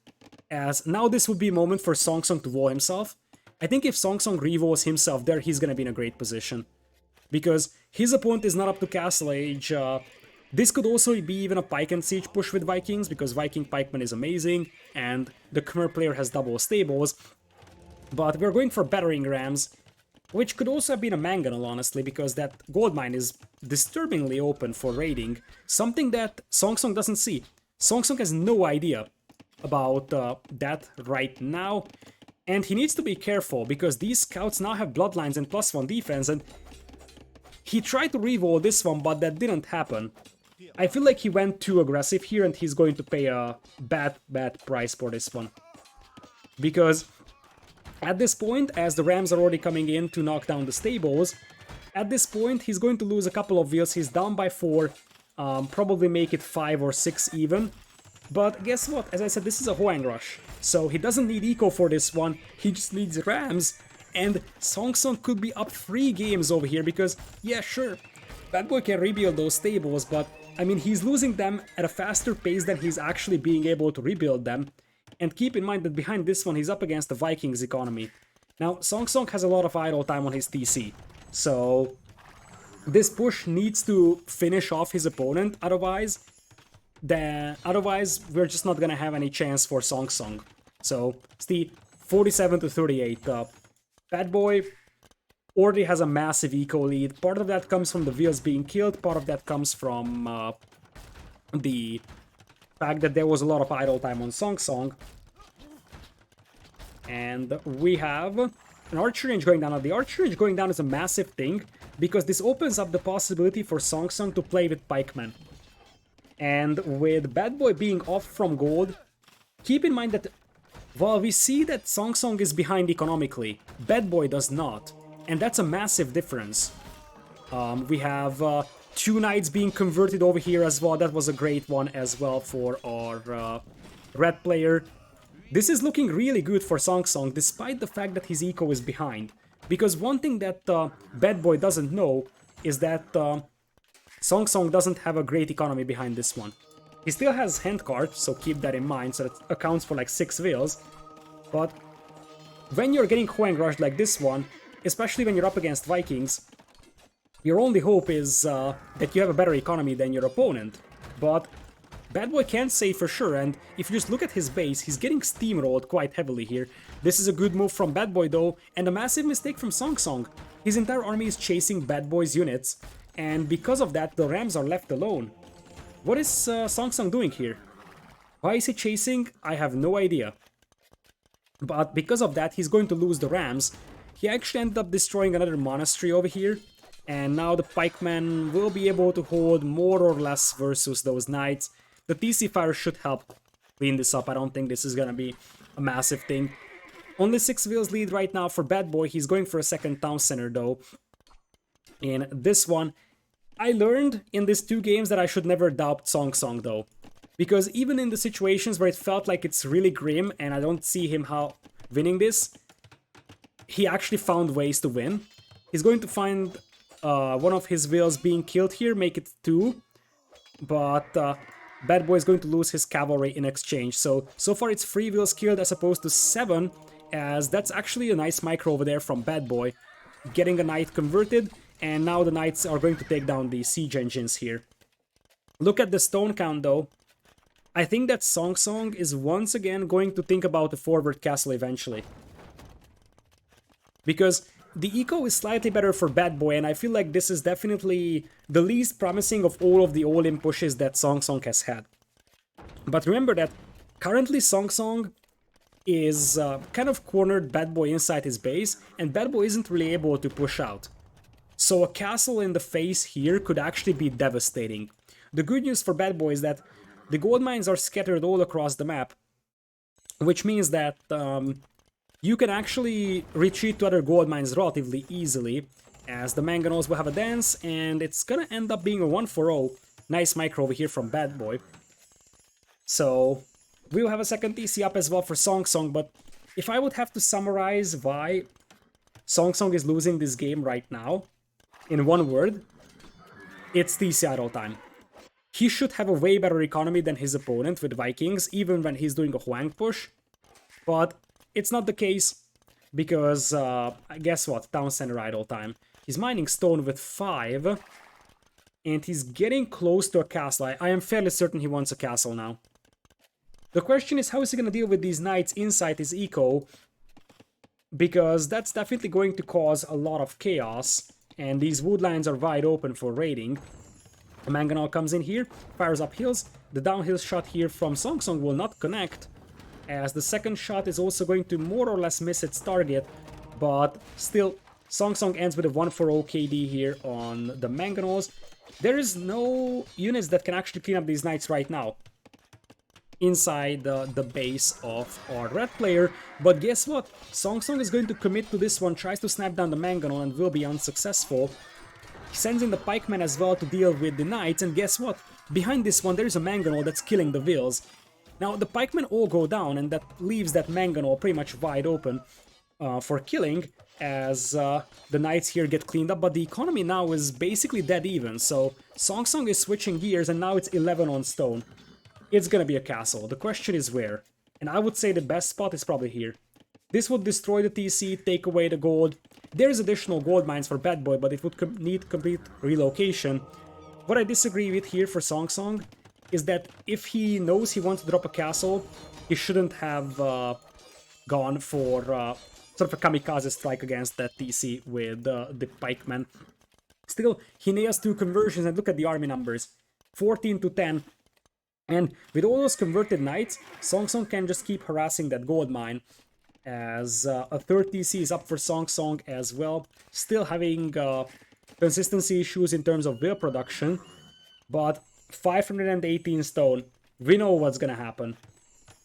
as now this would be a moment for SongSong to wall himself. I think if SongSong rewalls himself there, he's gonna be in a great position. Because his opponent is not up to Castle Age. This could also be even a Pike and Siege push with Vikings, because Viking Pikeman is amazing, and the Khmer player has double stables. But we're going for Battering Rams, which could also have been a Mangonel, honestly, because that gold mine is disturbingly open for raiding, something that SongSong doesn't see. SongSong has no idea about that right now, and he needs to be careful, because these scouts now have bloodlines and +1 defense, and he tried to reroll this one, but that didn't happen. I feel like he went too aggressive here, and he's going to pay a bad price for this one. Because at this point, as the Rams are already coming in to knock down the stables, at this point he's going to lose a couple of wheels, he's down by 4, probably make it 5 or 6 even. But guess what, as I said, this is a Hoang Rush, so he doesn't need eco for this one, he just needs Rams, and SongSong could be up 3 games over here, because, yeah, sure, Badboy can rebuild those stables, but, I mean, he's losing them at a faster pace than he's actually being able to rebuild them. And keep in mind that behind this one, he's up against the Vikings economy. Now, SongSong has a lot of idle time on his TC, so this push needs to finish off his opponent, otherwise we're just not gonna have any chance for SongSong. So, it's the 47 to 38. Badboy already has a massive eco lead. Part of that comes from the wheels being killed, part of that comes from the fact that there was a lot of idle time on SongSong. And we have an archer range going down. Now, the archer range going down is a massive thing, because this opens up the possibility for SongSong to play with pikemen. And with Badboy being off from gold, keep in mind that while we see that SongSong is behind economically, Badboy does not. And that's a massive difference. We have 2 knights being converted over here as well. That was a great one as well for our red player. This is looking really good for SongSong, despite the fact that his eco is behind. Because one thing that Badboy doesn't know is that SongSong doesn't have a great economy behind this one. He still has handcart, so keep that in mind, so that accounts for like 6 wheels. But when you're getting Hoang rushed like this one, especially when you're up against Vikings, your only hope is that you have a better economy than your opponent. But Badboy can't say for sure, and if you just look at his base, he's getting steamrolled quite heavily here. This is a good move from Badboy though, and a massive mistake from SongSong. His entire army is chasing Badboy's units, and because of that, the Rams are left alone. What is SongSong doing here? Why is he chasing? I have no idea. But because of that, he's going to lose the Rams. He actually ended up destroying another monastery over here, and now the pikemen will be able to hold more or less versus those knights. The TC fire should help clean this up. I don't think this is gonna be a massive thing. Only 6 wheels lead right now for Badboy. He's going for a second town center though. In this one, I learned in these 2 games that I should never doubt SongSong though. Because even in the situations where it felt like it's really grim and I don't see him winning this, he actually found ways to win. He's going to find one of his wheels being killed here, make it 2. But Badboy is going to lose his cavalry in exchange. So far it's 3 wheels killed as opposed to 7, as that's actually a nice micro over there from Badboy. Getting a knight converted, and now the knights are going to take down the siege engines here. Look at the stone count though. I think that SongSong is once again going to think about a forward castle eventually. Because the eco is slightly better for Badboy, and I feel like this is definitely the least promising of all of the all-in pushes that SongSong has had. But remember that currently SongSong is kind of cornered Badboy inside his base, and Badboy isn't really able to push out. So a castle in the face here could actually be devastating. The good news for Badboy is that the gold mines are scattered all across the map, which means that you can actually retreat to other gold mines relatively easily, as the mangonels will have a dance, and it's gonna end up being a 1-for-0. Nice micro over here from Badboy. So we'll have a second TC up as well for SongSong, but if I would have to summarize why SongSong is losing this game right now, in one word, it's TC idle time. He should have a way better economy than his opponent with Vikings, even when he's doing a Huang push, but it's not the case, because guess what, town center idle time. He's mining stone with 5, and he's getting close to a castle. I am fairly certain he wants a castle now. The question is, how is he going to deal with these knights inside his eco, because that's definitely going to cause a lot of chaos, and these wood lines are wide open for raiding. The mangonel comes in here, fires up hills. The downhill shot here from SongSong will not connect, as the second shot is also going to more or less miss its target, but still, SongSong ends with a 1-for-0 KD here on the mangonels. There is no units that can actually clean up these knights right now inside the base of our red player, but guess what? SongSong is going to commit to this one, tries to snap down the mangonel and will be unsuccessful. He sends in the pikemen as well to deal with the knights, and guess what? Behind this one there's a mangonel that's killing the wheels. Now the pikemen all go down, and that leaves that mangonel pretty much wide open for killing, as the knights here get cleaned up, but the economy now is basically dead even, so SongSong is switching gears and now it's 11 on stone. It's gonna be a castle. The question is where, and I would say the best spot is probably here. This would destroy the TC, take away the gold. There's additional gold mines for Badboy, but it would need complete relocation. What I disagree with here for SongSong is that if he knows he wants to drop a castle, he shouldn't have gone for sort of a kamikaze strike against that TC with the pikemen. Still, he nails 2 conversions, and look at the army numbers. 14 to 10. And with all those converted knights, SongSong can just keep harassing that gold mine, as a third TC is up for SongSong as well. Still having consistency issues in terms of wheel production, but 518 stone, we know what's gonna happen.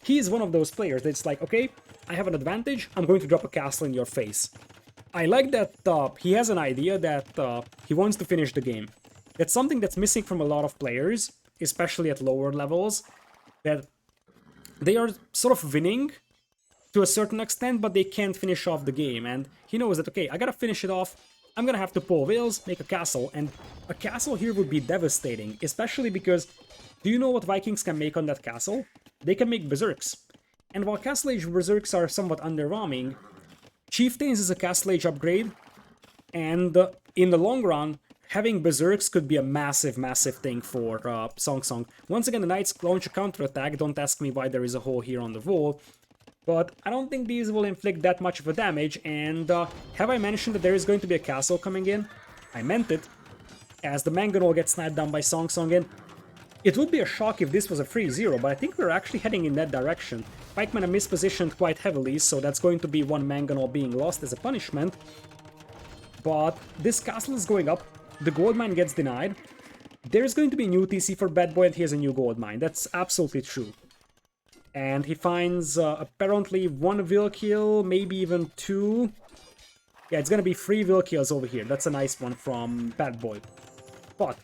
He's one of those players that's like, okay, I have an advantage, I'm going to drop a castle in your face. I like that he has an idea that he wants to finish the game. That's something that's missing from a lot of players, especially at lower levels, that they are sort of winning to a certain extent, but they can't finish off the game, and he knows that, okay, I gotta finish it off, I'm gonna have to pull wheels, make a castle, and a castle here would be devastating, especially because do you know what Vikings can make on that castle? They can make berserks. And while Castle Age berserks are somewhat underwhelming, Chieftains is a Castle Age upgrade, and in the long run, having berserks could be a massive, massive thing for SongSong. Once again, the Knights launch a counterattack. Don't ask me why there is a hole here on the wall. But I don't think these will inflict that much of a damage, and have I mentioned that there is going to be a castle coming in? I meant it, as the Mangonel gets sniped down by SongSong, and it would be a shock if this was a 3-0, but I think we're actually heading in that direction. Pikemen are mispositioned quite heavily, so that's going to be one Mangonel being lost as a punishment. But this castle is going up, the gold mine gets denied. There's going to be a new TC for Badboy, and he has a new gold mine, that's absolutely true. And he finds apparently 1 will kill, maybe even 2. Yeah, it's gonna be 3 will kills over here. That's a nice one from Badboy. But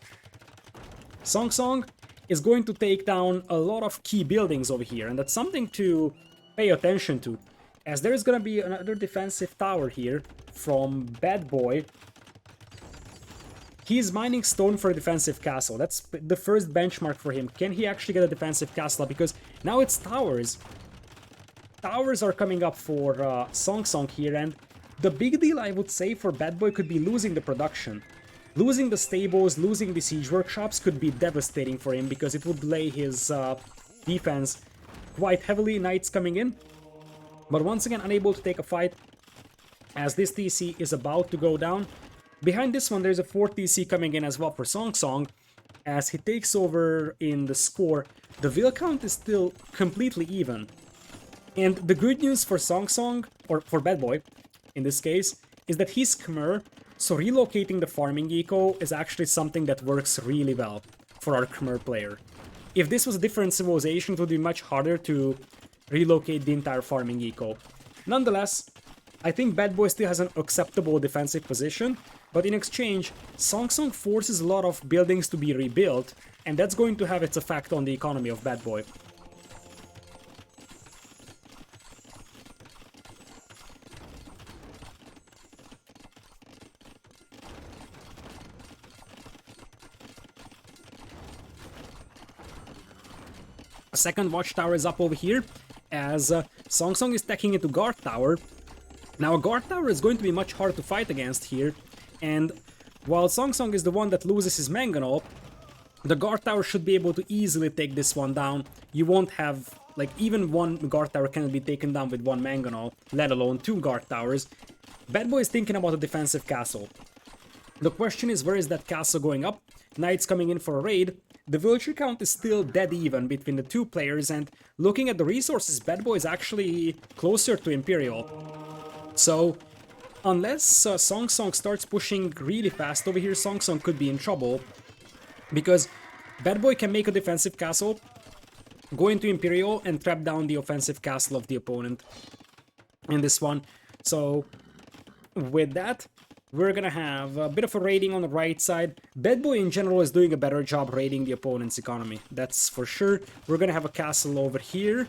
SongSong is going to take down a lot of key buildings over here, and that's something to pay attention to, as there is gonna be another defensive tower here from Badboy. He's mining stone for a defensive castle. That's the first benchmark for him. Can he actually get a defensive castle? Because now it's towers. Towers are coming up for SongSong here, and the big deal I would say for Badboy could be losing the production. Losing the stables, losing the siege workshops could be devastating for him, because it would delay his defense quite heavily. Knights coming in, but once again unable to take a fight, as this TC is about to go down. Behind this one, there's a 4th TC coming in as well for SongSong, as he takes over in the score. The will count is still completely even. And the good news for SongSong, or for Badboy, in this case, is that he's Khmer, so relocating the farming eco is actually something that works really well for our Khmer player. If this was a different civilization, it would be much harder to relocate the entire farming eco. Nonetheless, I think Badboy still has an acceptable defensive position, but in exchange, SongSong forces a lot of buildings to be rebuilt, and that's going to have its effect on the economy of Badboy. A second watchtower is up over here, as SongSong is taking into Guard Tower. Now a Guard Tower is going to be much harder to fight against here, and while SongSong is the one that loses his Mangonel, the Guard Tower should be able to easily take this one down. You won't have, like, even one Guard Tower cannot be taken down with 1 Mangonel, let alone 2 Guard Towers. Badboy is thinking about a defensive castle. The question is, where is that castle going up? Knights coming in for a raid. The villager count is still dead even between the 2 players, and looking at the resources, Badboy is actually closer to Imperial. So, unless SongSong starts pushing really fast over here, SongSong could be in trouble, because Badboy can make a defensive castle, go into Imperial, and trap down the offensive castle of the opponent in this one. So, with that, we're gonna have a bit of a raiding on the right side. Badboy in general is doing a better job raiding the opponent's economy, that's for sure. We're gonna have a castle over here.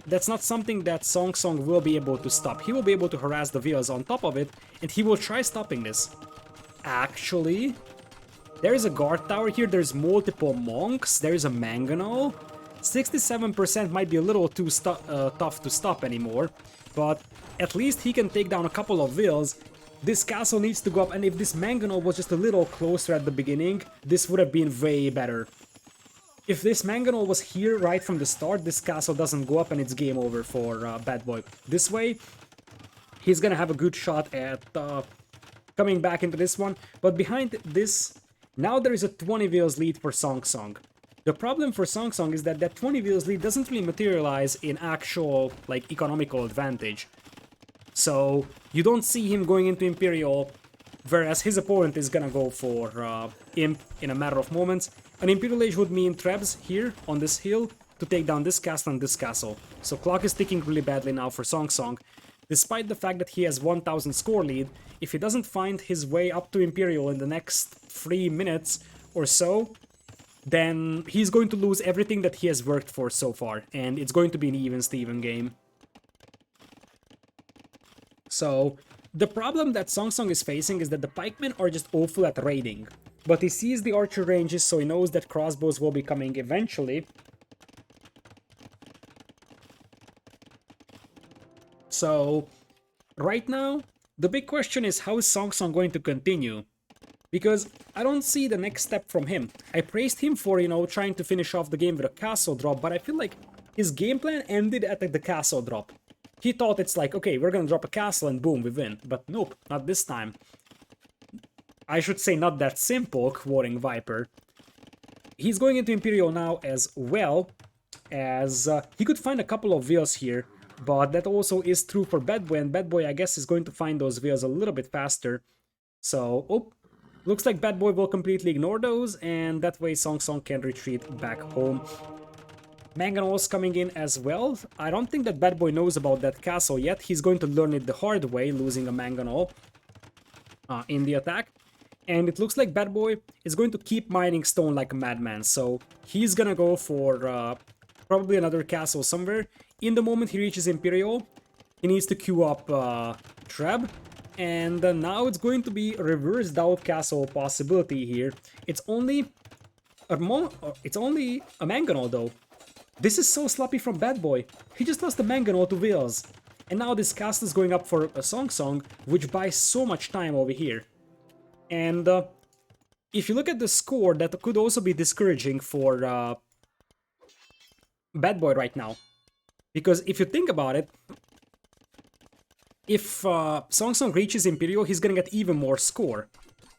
That's not something that SongSong will be able to stop. He will be able to harass the villas on top of it, and he will try stopping this. Actually, there is a Guard Tower here, there's multiple monks, there is a Mangonel. 67% might be a little too tough to stop anymore, but at least he can take down a couple of villas. This castle needs to go up, and if this Mangonel was just a little closer at the beginning, this would have been way better. If this Mangonel was here right from the start, this castle doesn't go up and it's game over for Badboy. This way, he's gonna have a good shot at coming back into this one. But behind this, now there is a 20 villas lead for SongSong. The problem for SongSong is that 20 villas lead doesn't really materialize in actual, like, economical advantage. So, you don't see him going into Imperial, whereas his opponent is gonna go for Imp in a matter of moments. An Imperial Age would mean Trebs here on this hill to take down this castle and this castle. So clock is ticking really badly now for SongSong. Despite the fact that he has 1000 score lead, if he doesn't find his way up to Imperial in the next 3 minutes or so, then he's going to lose everything that he has worked for so far, and it's going to be an even Steven game. So, The problem that SongSong is facing is that the pikemen are just awful at raiding. But he sees the archer ranges, so he knows that crossbows will be coming eventually. So, right now, the big question is how is SongSong going to continue? Because I don't see the next step from him. I praised him for, trying to finish off the game with a castle drop, but I feel like his game plan ended at the castle drop. He thought it's like, okay, we're gonna drop a castle and boom, we win. But nope, not this time. I should say not that simple, quoting Viper. He's going into Imperial now as well, as he could find a couple of wheels here, but that also is true for Badboy, and Badboy, I guess, is going to find those wheels a little bit faster. So, oh, looks like Badboy will completely ignore those, and that way SongSong can retreat back home. Mangonel's coming in as well. I don't think that Badboy knows about that castle yet. He's going to learn it the hard way, losing a Mangonel in the attack. And it looks like Badboy is going to keep mining stone like a madman. So he's gonna go for probably another castle somewhere. In the moment he reaches Imperial, he needs to queue up Treb. And now it's going to be a reverse doubt castle possibility here. It's only a Mangonel though. This is so sloppy from Badboy. He just lost the Mangonel to Wheels. And now this castle is going up for a SongSong, which buys so much time over here. And if you look at the score, that could also be discouraging for Badboy right now. Because if you think about it, if SongSong reaches Imperial, he's gonna get even more score.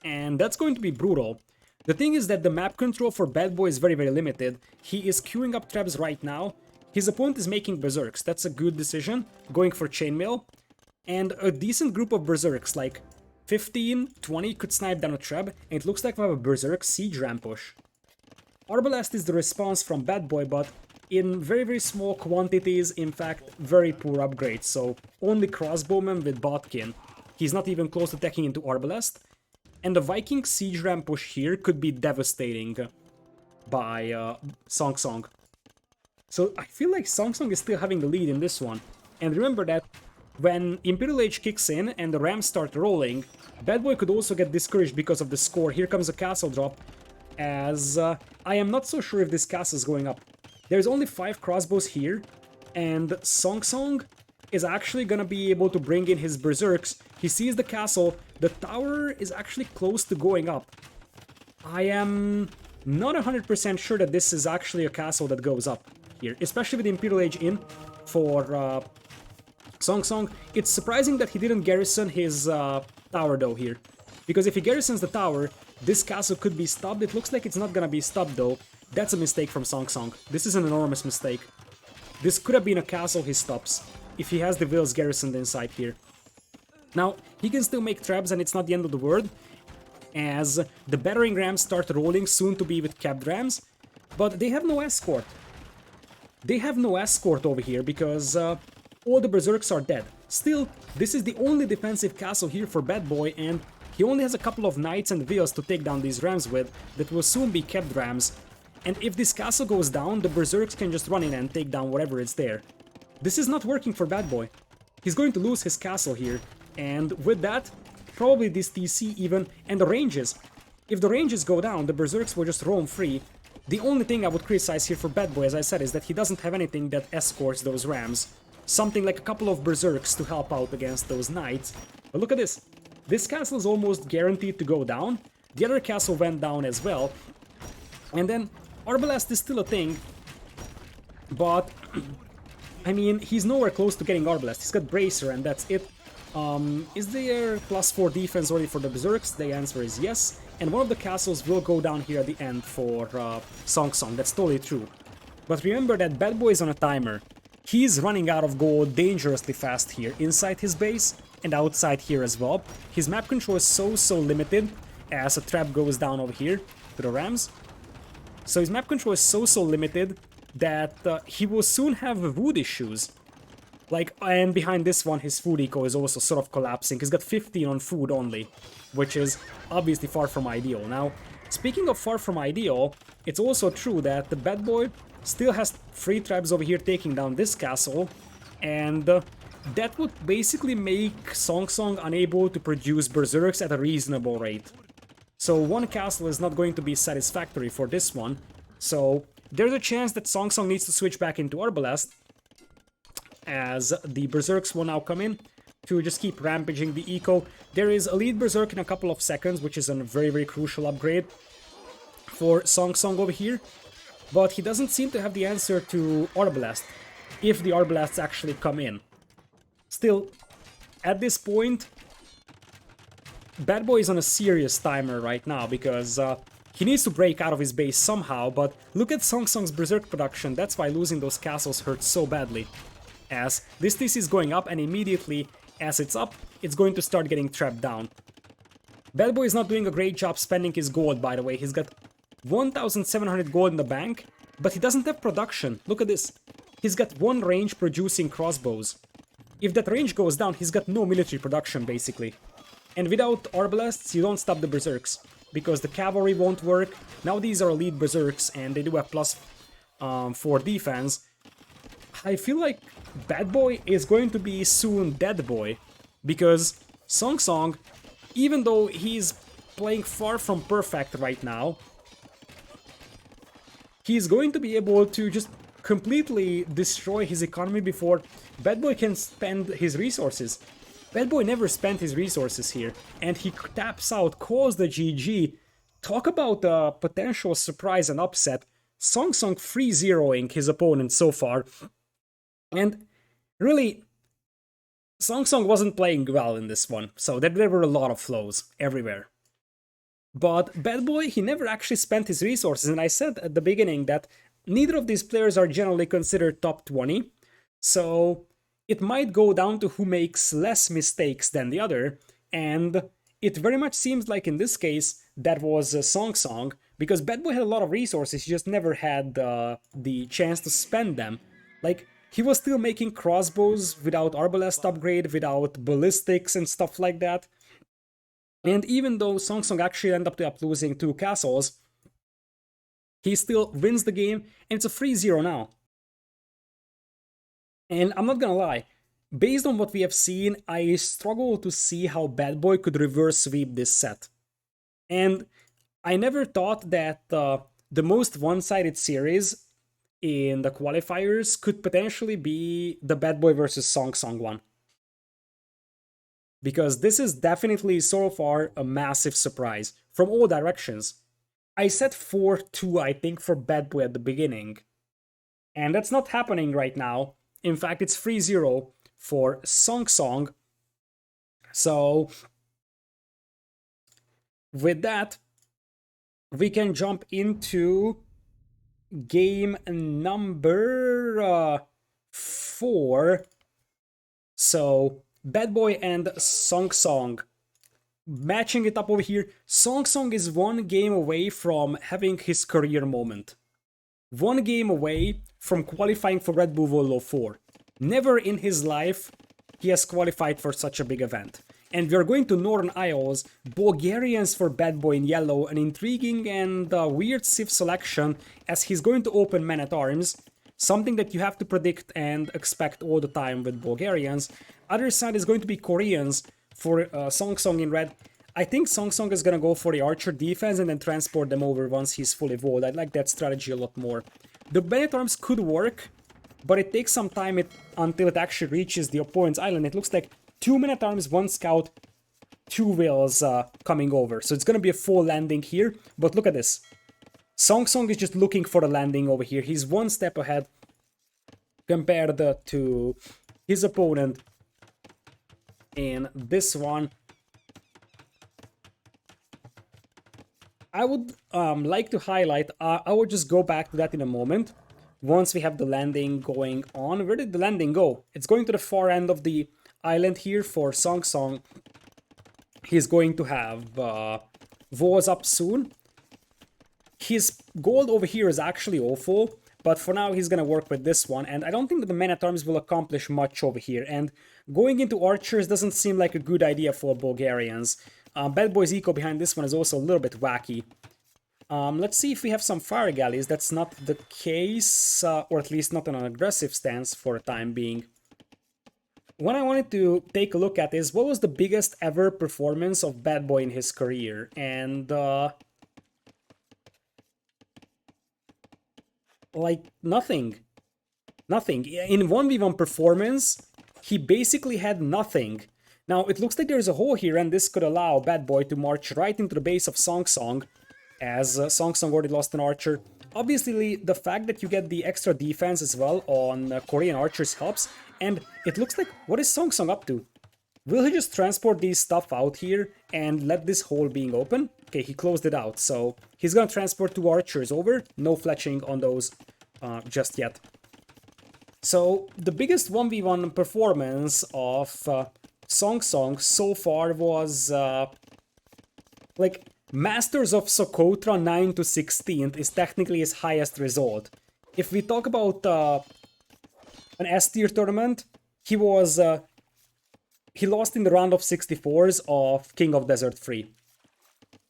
And that's going to be brutal. The thing is that the map control for Badboy is very, very limited. He is queuing up traps right now. His opponent is making Berserks. That's a good decision, going for Chainmail. And a decent group of Berserks, like 15, 20, could snipe down a trap. And it looks like we have a Berserk Siege Ram push. Arbalest is the response from Badboy, but in very, very small quantities, in fact, very poor upgrades. So only Crossbowman with Botkin. He's not even close to attacking into Arbalest. And the Viking Siege Ram push here could be devastating by SongSong. So I feel like SongSong is still having the lead in this one. And remember that when Imperial Age kicks in and the Rams start rolling, Badboy could also get discouraged because of the score. Here comes a castle drop, as I am not so sure if this castle is going up. There's only 5 crossbows here, and SongSong is actually gonna be able to bring in his Berserks. He sees the castle, the tower is actually close to going up. I am not 100% sure that this is actually a castle that goes up here, especially with Imperial Age in for SongSong. It's surprising that he didn't garrison his tower though here, because if he garrisons the tower, this castle could be stopped. It looks like it's not gonna be stopped though. That's a mistake from SongSong. This is an enormous mistake. This could have been a castle he stops, if he has the Wills garrisoned inside here. Now, he can still make traps and it's not the end of the world, as the battering rams start rolling soon to be with capped rams, but they have no escort. They have no escort over here because all the Berserks are dead. Still, this is the only defensive castle here for Badboy, and he only has a couple of knights and wheels to take down these rams with that will soon be capped rams. And if this castle goes down, the Berserks can just run in and take down whatever is there. This is not working for Badboy. He's going to lose his castle here, and with that, probably this TC even, and the ranges. If the ranges go down, the Berserks will just roam free. The only thing I would criticize here for Badboy, as I said, is that he doesn't have anything that escorts those rams. Something like a couple of Berserks to help out against those knights. But look at this. This castle is almost guaranteed to go down. The other castle went down as well. And then Arbalest is still a thing, but I mean, he's nowhere close to getting Arbalest. He's got Bracer and that's it. Is there +4 defense already for the Berserks? The answer is yes. And one of the castles will go down here at the end for SongSong. That's totally true. But remember that Badboy is on a timer. He's running out of gold dangerously fast here, inside his base and outside here as well. His map control is so limited as a trap goes down over here to the rams. So his map control is so limited that he will soon have wood issues. Like, and behind this one, his food eco is also sort of collapsing. He's got 15 on food only, which is obviously far from ideal. Now, speaking of far from ideal, it's also true that the Badboy still has 3 traps over here taking down this castle, and that would basically make SongSong unable to produce Berserks at a reasonable rate. So one castle is not going to be satisfactory for this one. So there's a chance that SongSong needs to switch back into Arbalest, as the Berserks will now come in to just keep rampaging the eco. There is a lead Berserk in a couple of seconds, which is a very, very crucial upgrade for SongSong over here. But he doesn't seem to have the answer to Arbalest, if the Arbalasts actually come in. Still, at this point, Badboy is on a serious timer right now, because he needs to break out of his base somehow, but look at SongSong's Berserk production. That's why losing those castles hurts so badly. As this TC is going up, and immediately as it's up, it's going to start getting trapped down. Badboy is not doing a great job spending his gold, by the way. He's got 1,700 gold in the bank, but he doesn't have production. Look at this. He's got one range producing crossbows. If that range goes down, he's got no military production, basically. And without Arbalasts, you don't stop the Berserks, because the cavalry won't work. Now these are elite Berserks, and they do have plus 4 defense. I feel like Badboy is going to be soon Deadboy, because SongSong, even though he's playing far from perfect right now, he's going to be able to just completely destroy his economy before Badboy can spend his resources. Badboy never spent his resources here, and he taps out, calls the GG. Talk about a potential surprise and upset. SongSong 3-0ing his opponent so far. And really, SongSong wasn't playing well in this one, so there were a lot of flows everywhere. But Badboy, he never actually spent his resources, and I said at the beginning that neither of these players are generally considered top 20, so it might go down to who makes less mistakes than the other, and it very much seems like in this case that was SongSong, because Badboy had a lot of resources, he just never had the chance to spend them. Like, he was still making crossbows without Arbalest upgrade, without ballistics and stuff like that. And even though SongSong actually ended up losing 2 castles, he still wins the game, and it's a 3-0 now. And I'm not gonna lie, based on what we have seen, I struggle to see how Badboy could reverse sweep this set. And I never thought that the most one-sided series in the qualifiers could potentially be the Badboy versus SongSong one. Because this is definitely so far a massive surprise from all directions. I said 4-2, I think, for Badboy at the beginning. And that's not happening right now. In fact, it's 3-0 for SongSong. So, with that, we can jump into game number 4. So, Badboy and SongSong matching it up over here. SongSong is 1 game away from having his career moment. 1 game away from qualifying for Red Bull Wololo 4. Never in his life he has qualified for such a big event. And we are going to Northern Isles, Bulgarians for Badboy in yellow, an intriguing and weird Sith selection, as he's going to open Man-at-Arms, something that you have to predict and expect all the time with Bulgarians. Other side is going to be Koreans for SongSong in red. I think SongSong is going to go for the archer defense and then transport them over once he's fully evolved. I like that strategy a lot more. The Man-at-Arms could work, but it takes some time until it actually reaches the opponent's island. It looks like 2 Man-at-Arms, 1 scout, 2 whales coming over. So it's going to be a full landing here, but look at this. SongSong is just looking for the landing over here. He's 1 step ahead compared to his opponent in this one. I would like to highlight, I will just go back to that in a moment, once we have the landing going on. Where did the landing go? It's going to the far end of the island here for SongSong. He's going to have Voz up soon. His gold over here is actually awful, but for now he's gonna work with this one, and I don't think that the Man-at-Arms will accomplish much over here, and going into archers doesn't seem like a good idea for Bulgarians. Badboy's eco behind this one is also a little bit wacky. Let's see if we have some fire galleys. That's not the case, or at least not on an aggressive stance for the time being. what I wanted to take a look at is what was the biggest ever performance of Badboy in his career, and like nothing. Nothing. In 1v1 performance, he basically had nothing. Now, it looks like there's a hole here, and this could allow Badboy to march right into the base of SongSong, as SongSong already lost an archer. Obviously, the fact that you get the extra defense as well on Korean archers helps, and it looks like, what is SongSong up to? Will he just transport these stuff out here and let this hole being open? Okay, he closed it out, so he's gonna transport 2 archers over. No fletching on those just yet. So the biggest 1v1 performance of SongSong so far was like Masters of Socotra 9 to 16th is technically his highest result. If we talk about an S tier tournament, he lost in the round of 64s of King of Desert Free,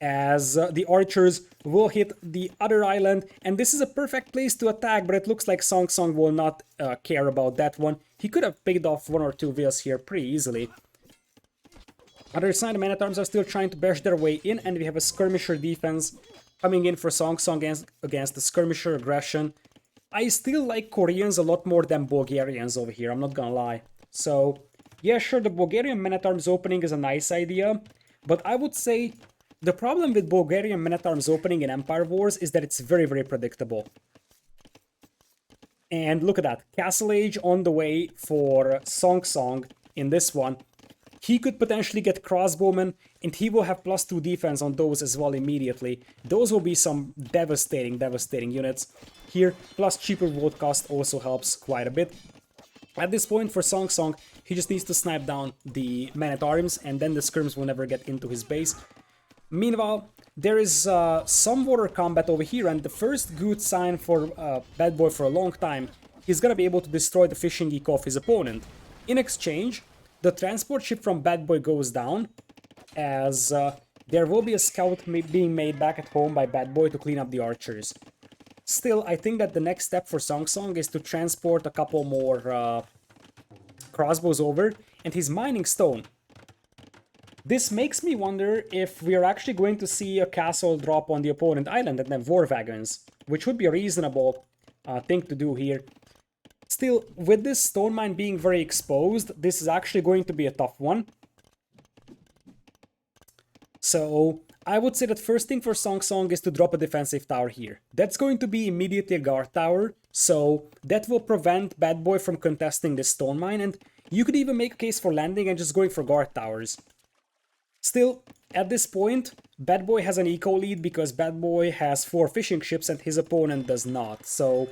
as the archers will hit the other island, and this is a perfect place to attack, but it looks like SongSong will not care about that one. He could have picked off 1 or 2 wheels here pretty easily. Other side, the Man-at-Arms are still trying to bash their way in, and we have a skirmisher defense coming in for SongSong against the skirmisher aggression. I still like Koreans a lot more than Bulgarians over here, I'm not gonna lie. So, yeah, sure, the Bulgarian Man-at-Arms opening is a nice idea, but I would say the problem with Bulgarian Man-at-Arms opening in Empire Wars is that it's very, very predictable. And look at that, Castle Age on the way for SongSong in this one. He could potentially get crossbowmen, and he will have +2 defense on those as well immediately. Those will be some devastating units. Here, plus cheaper vote cost also helps quite a bit. At this point for SongSong, he just needs to snipe down the Man-at-Arms, and then the skirms will never get into his base. Meanwhile, there is some water combat over here, and the first good sign for Badboy for a long time, he's gonna be able to destroy the fishing eco of his opponent. In exchange, the transport ship from Badboy goes down, as there will be a scout being made back at home by Badboy to clean up the archers. Still, I think that the next step for SongSong is to transport a couple more crossbows over, and he's mining stone. This makes me wonder if we are actually going to see a castle drop on the opponent island and then war wagons, which would be a reasonable thing to do here. Still, with this stone mine being very exposed, this is actually going to be a tough one. So, I would say that first thing for SongSong is to drop a defensive tower here. That's going to be immediately a guard tower, so that will prevent Badboy from contesting this stone mine, and you could even make a case for landing and just going for guard towers. Still, at this point, Badboy has an eco lead because Badboy has 4 fishing ships and his opponent does not, so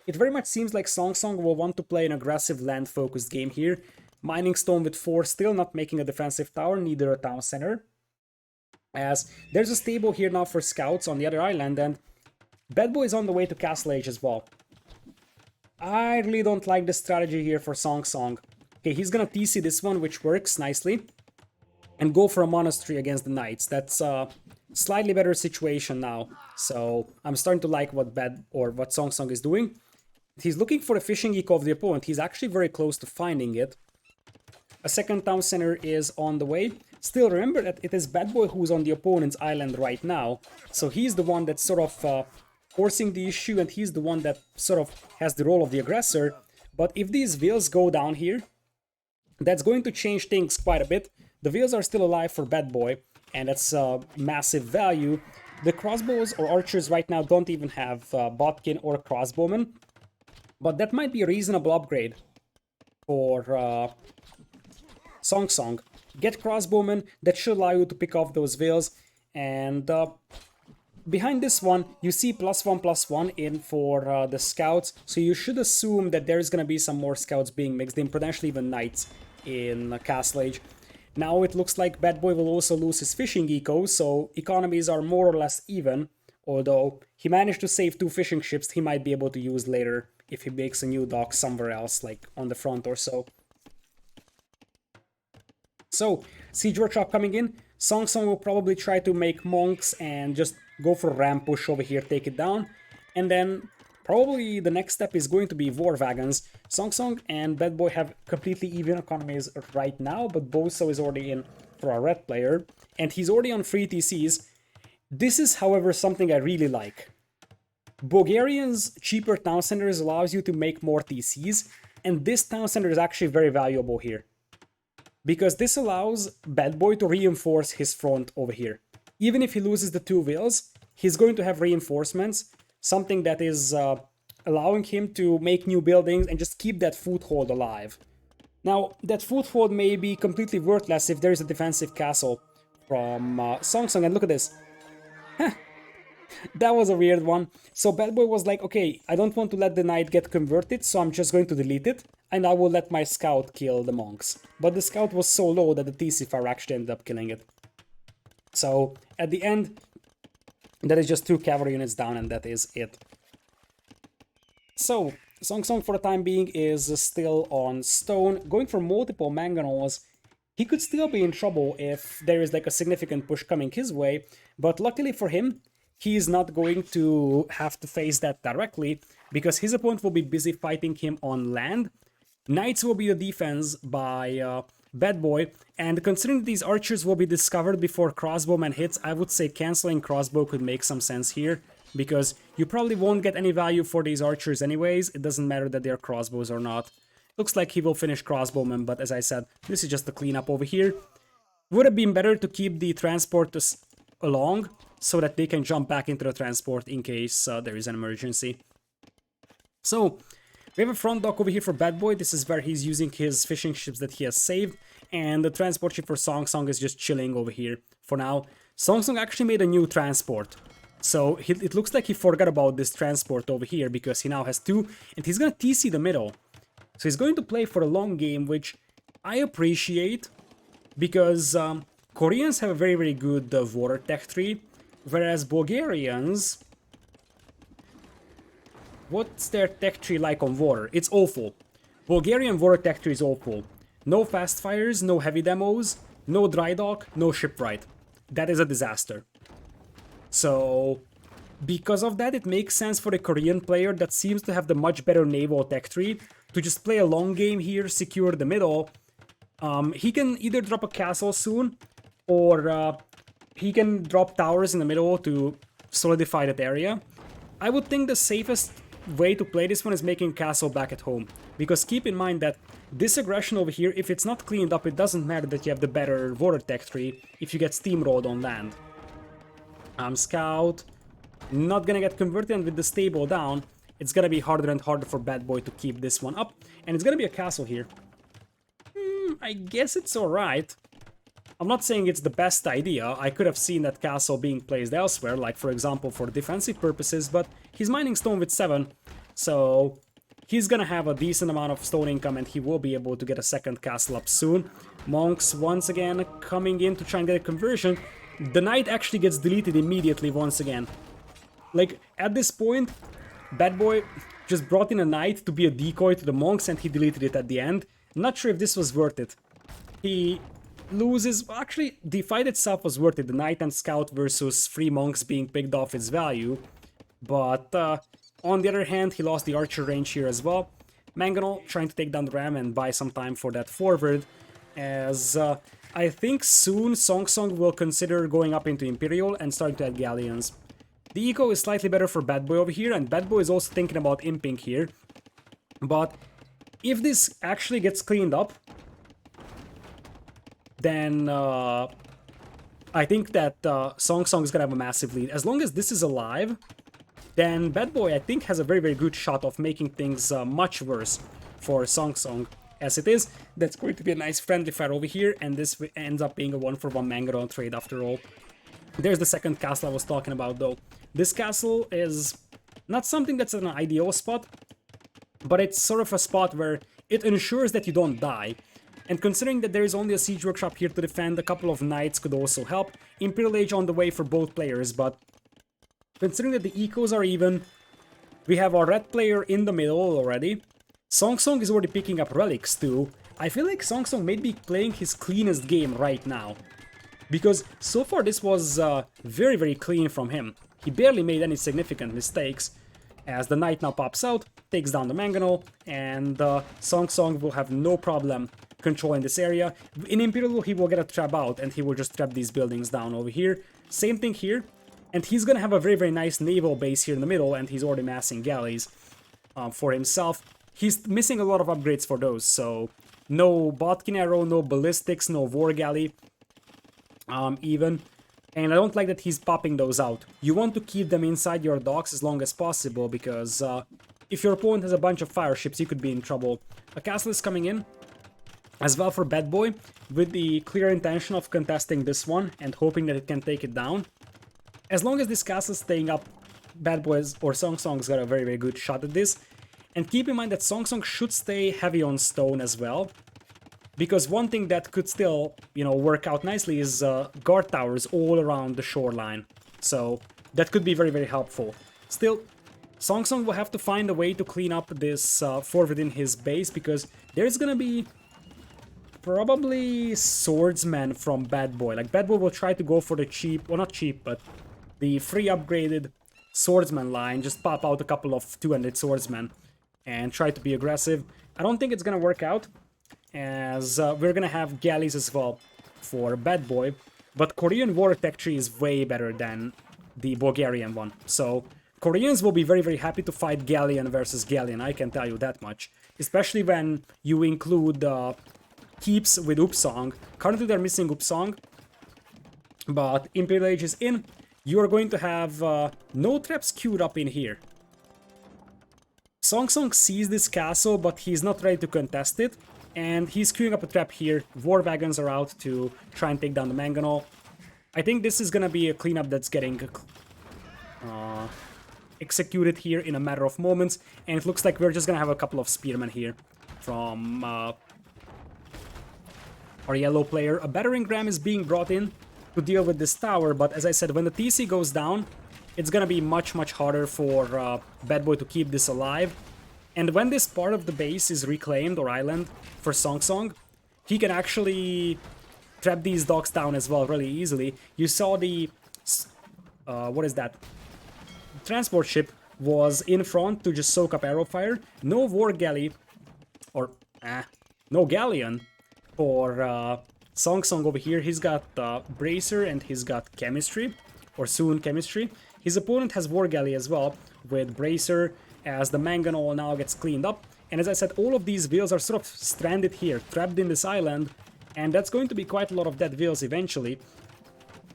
it very much seems like SongSong will want to play an aggressive land-focused game here. Mining stone with 4, still not making a defensive tower, neither a town center. As there's a stable here now for scouts on the other island, and Badboy is on the way to Castle Age as well. I really don't like the strategy here for SongSong. Okay, he's gonna TC this one, which works nicely, and go for a monastery against the knights. That's a slightly better situation now. So I'm starting to like what SongSong is doing. He's looking for the fishing eco of the opponent. He's actually very close to finding it. A second town center is on the way. Still, remember that it is Badboy who's on the opponent's island right now. So he's the one that's sort of forcing the issue, and he's the one that sort of has the role of the aggressor. But if these wheels go down here, that's going to change things quite a bit. The wheels are still alive for Badboy, and that's massive value. The crossbows or archers right now don't even have Botkin or crossbowmen, but that might be a reasonable upgrade for SongSong. Get crossbowmen, that should allow you to pick off those wheels, and behind this one, you see +1/+1 in for the scouts, so you should assume that there's gonna be some more scouts being mixed in, potentially even knights in Castle Age. Now it looks like Badboy will also lose his fishing eco, so economies are more or less even, although he managed to save 2 fishing ships he might be able to use later if he makes a new dock somewhere else, like on the front or so. So, siege workshop coming in. SongSong will probably try to make monks and just go for a ram push over here, take it down. And then Probably the next step is going to be War Wagons. SongSong and Badboy have completely even economies right now, but Boso is already in for a red player, and he's already on free TCs. This is, however, something I really like. Bulgarian's cheaper town centers allows you to make more TCs, and this town center is actually very valuable here. Because this allows Badboy to reinforce his front over here. Even if he loses the 2 wheels, he's going to have reinforcements, something that is allowing him to make new buildings and just keep that foothold alive. Now, that foothold may be completely worthless if there is a defensive castle from SongSong, and look at this. That was a weird one. So Badboy was like, okay, I don't want to let the knight get converted, so I'm just going to delete it, and I will let my scout kill the monks. But the scout was so low that the TC fire actually ended up killing it. So at the end, that is just 2 cavalry units down, and that is it. So SongSong for the time being is still on stone, going for multiple mangonels. He could still be in trouble if there is like a significant push coming his way, but luckily for him, he is not going to have to face that directly, because his opponent will be busy fighting him on land. Knights will be the defense by Badboy, and considering these archers will be discovered before crossbowman hits, I would say canceling crossbow could make some sense here, because you probably won't get any value for these archers anyways. It doesn't matter that they're crossbows or not. Looks like he will finish crossbowman, but as I said, this is just a cleanup over here. Would have been better to keep the transport along, so that they can jump back into the transport in case there is an emergency. So, we have a front dock over here for Badboy. This is where he's using his fishing ships that he has saved, and the transport ship for SongSong is just chilling over here for now. SongSong actually made a new transport, so it looks like he forgot about this transport over here because he now has 2, and he's gonna TC the middle. So he's going to play for a long game, which I appreciate, because Koreans have a very, very good water tech tree, whereas Bulgarians... What's their tech tree like on water? It's awful. Bulgarian water tech tree is awful. No fast fires, no heavy demos, no dry dock, no shipwright. That is a disaster. So, because of that, it makes sense for the Korean player that seems to have the much better naval tech tree to just play a long game here, secure the middle. He can either drop a castle soon, or he can drop towers in the middle to solidify that area. I would think the safest way to play this one is making castle back at home, because keep in mind that this aggression over here, if it's not cleaned up, it doesn't matter that you have the better water tech tree if you get steamrolled on land. Scout, not gonna get converted, and with the stable down, it's gonna be harder and harder for Badboy to keep this one up, and it's gonna be a castle here. I guess it's alright. I'm not saying it's the best idea. I could have seen that castle being placed elsewhere, like for example for defensive purposes, but he's mining stone with 7, so he's gonna have a decent amount of stone income and he will be able to get a second castle up soon. Monks once again coming in to try and get a conversion. The knight actually gets deleted immediately once again. Like, at this point, Badboy just brought in a knight to be a decoy to the monks and he deleted it at the end. Not sure if this was worth it. He loses... Actually, the fight itself was worth it. The knight and scout versus 3 monks being picked off its value. But on the other hand, he lost the archer range here as well. Mangonel trying to take down the ram and buy some time for that forward. As I think soon SongSong will consider going up into Imperial and starting to add galleons. The eco is slightly better for Badboy over here, and Badboy is also thinking about imping here. But if this actually gets cleaned up, then I think that SongSong is gonna have a massive lead. As long as this is alive, then Badboy I think has a very, very good shot of making things much worse for SongSong. As it is, that's going to be a nice friendly fire over here, and this ends up being a 1-for-1 Mangaron trade after all. There's the second castle I was talking about though. This castle is not something that's an ideal spot, but it's sort of a spot where it ensures that you don't die. And considering that there is only a siege workshop here to defend, a couple of knights could also help. Imperial Age on the way for both players, but considering that the ecos are even, we have our red player in the middle already. SongSong is already picking up relics too. I feel like SongSong may be playing his cleanest game right now. Because so far this was very, very clean from him. He barely made any significant mistakes. as the knight now pops out, takes down the mangonel, and SongSong will have no problem controlling this area. In Imperial, he will get a trap out, and he will just trap these buildings down over here. Same thing here, and he's gonna have a very, very nice naval base here in the middle, and he's already massing galleys for himself. He's missing a lot of upgrades for those, so no Botkin arrow, no ballistics, no war galley, even. And I don't like that he's popping those out. You want to keep them inside your docks as long as possible, because if your opponent has a bunch of fire ships, you could be in trouble. A castle is coming in as well for Badboy, with the clear intention of contesting this one and hoping that it can take it down. As long as this castle is staying up, Badboy's or SongSong's got a very, very good shot at this. And keep in mind that SongSong should stay heavy on stone as well, because one thing that could still, you know, work out nicely is guard towers all around the shoreline. So that could be very, very helpful. Still, SongSong will have to find a way to clean up this fort within his base, because there's gonna be probably swordsmen from Badboy. Like, Badboy will try to go for the cheap, well, not cheap, but the free upgraded swordsman line, just pop out a couple of 200 swordsmen and try to be aggressive. I don't think it's gonna work out, as we're gonna have galleys as well for Badboy, but Korean war tech tree is way better than the Bulgarian one. So Koreans will be very, very happy to fight Galleon versus Galleon, I can tell you that much. Especially when you include keeps with Upsong. Currently they're missing Upsong, but Imperial Age is in. You are going to have no traps queued up in here. SongSong sees this castle, but he's not ready to contest it, and he's queuing up a trap here. War wagons are out to try and take down the mangonel. I think this is gonna be a cleanup that's getting executed here in a matter of moments, and it looks like we're just gonna have a couple of spearmen here from our yellow player. A battering ram is being brought in to deal with this tower, but as I said, when the TC goes down, it's gonna be much, much harder for Badboy to keep this alive. And when this part of the base is reclaimed, or island, for SongSong, he can actually trap these docks down as well really easily. You saw the... what is that? Transport ship was in front to just soak up arrow fire. No war galley, or no galleon for SongSong over here. He's got bracer and he's got chemistry, or soon chemistry. His opponent has war galley as well with bracer, as the mangonel now gets cleaned up. And as I said, all of these wheels are sort of stranded here, trapped in this island, and that's going to be quite a lot of dead wheels eventually.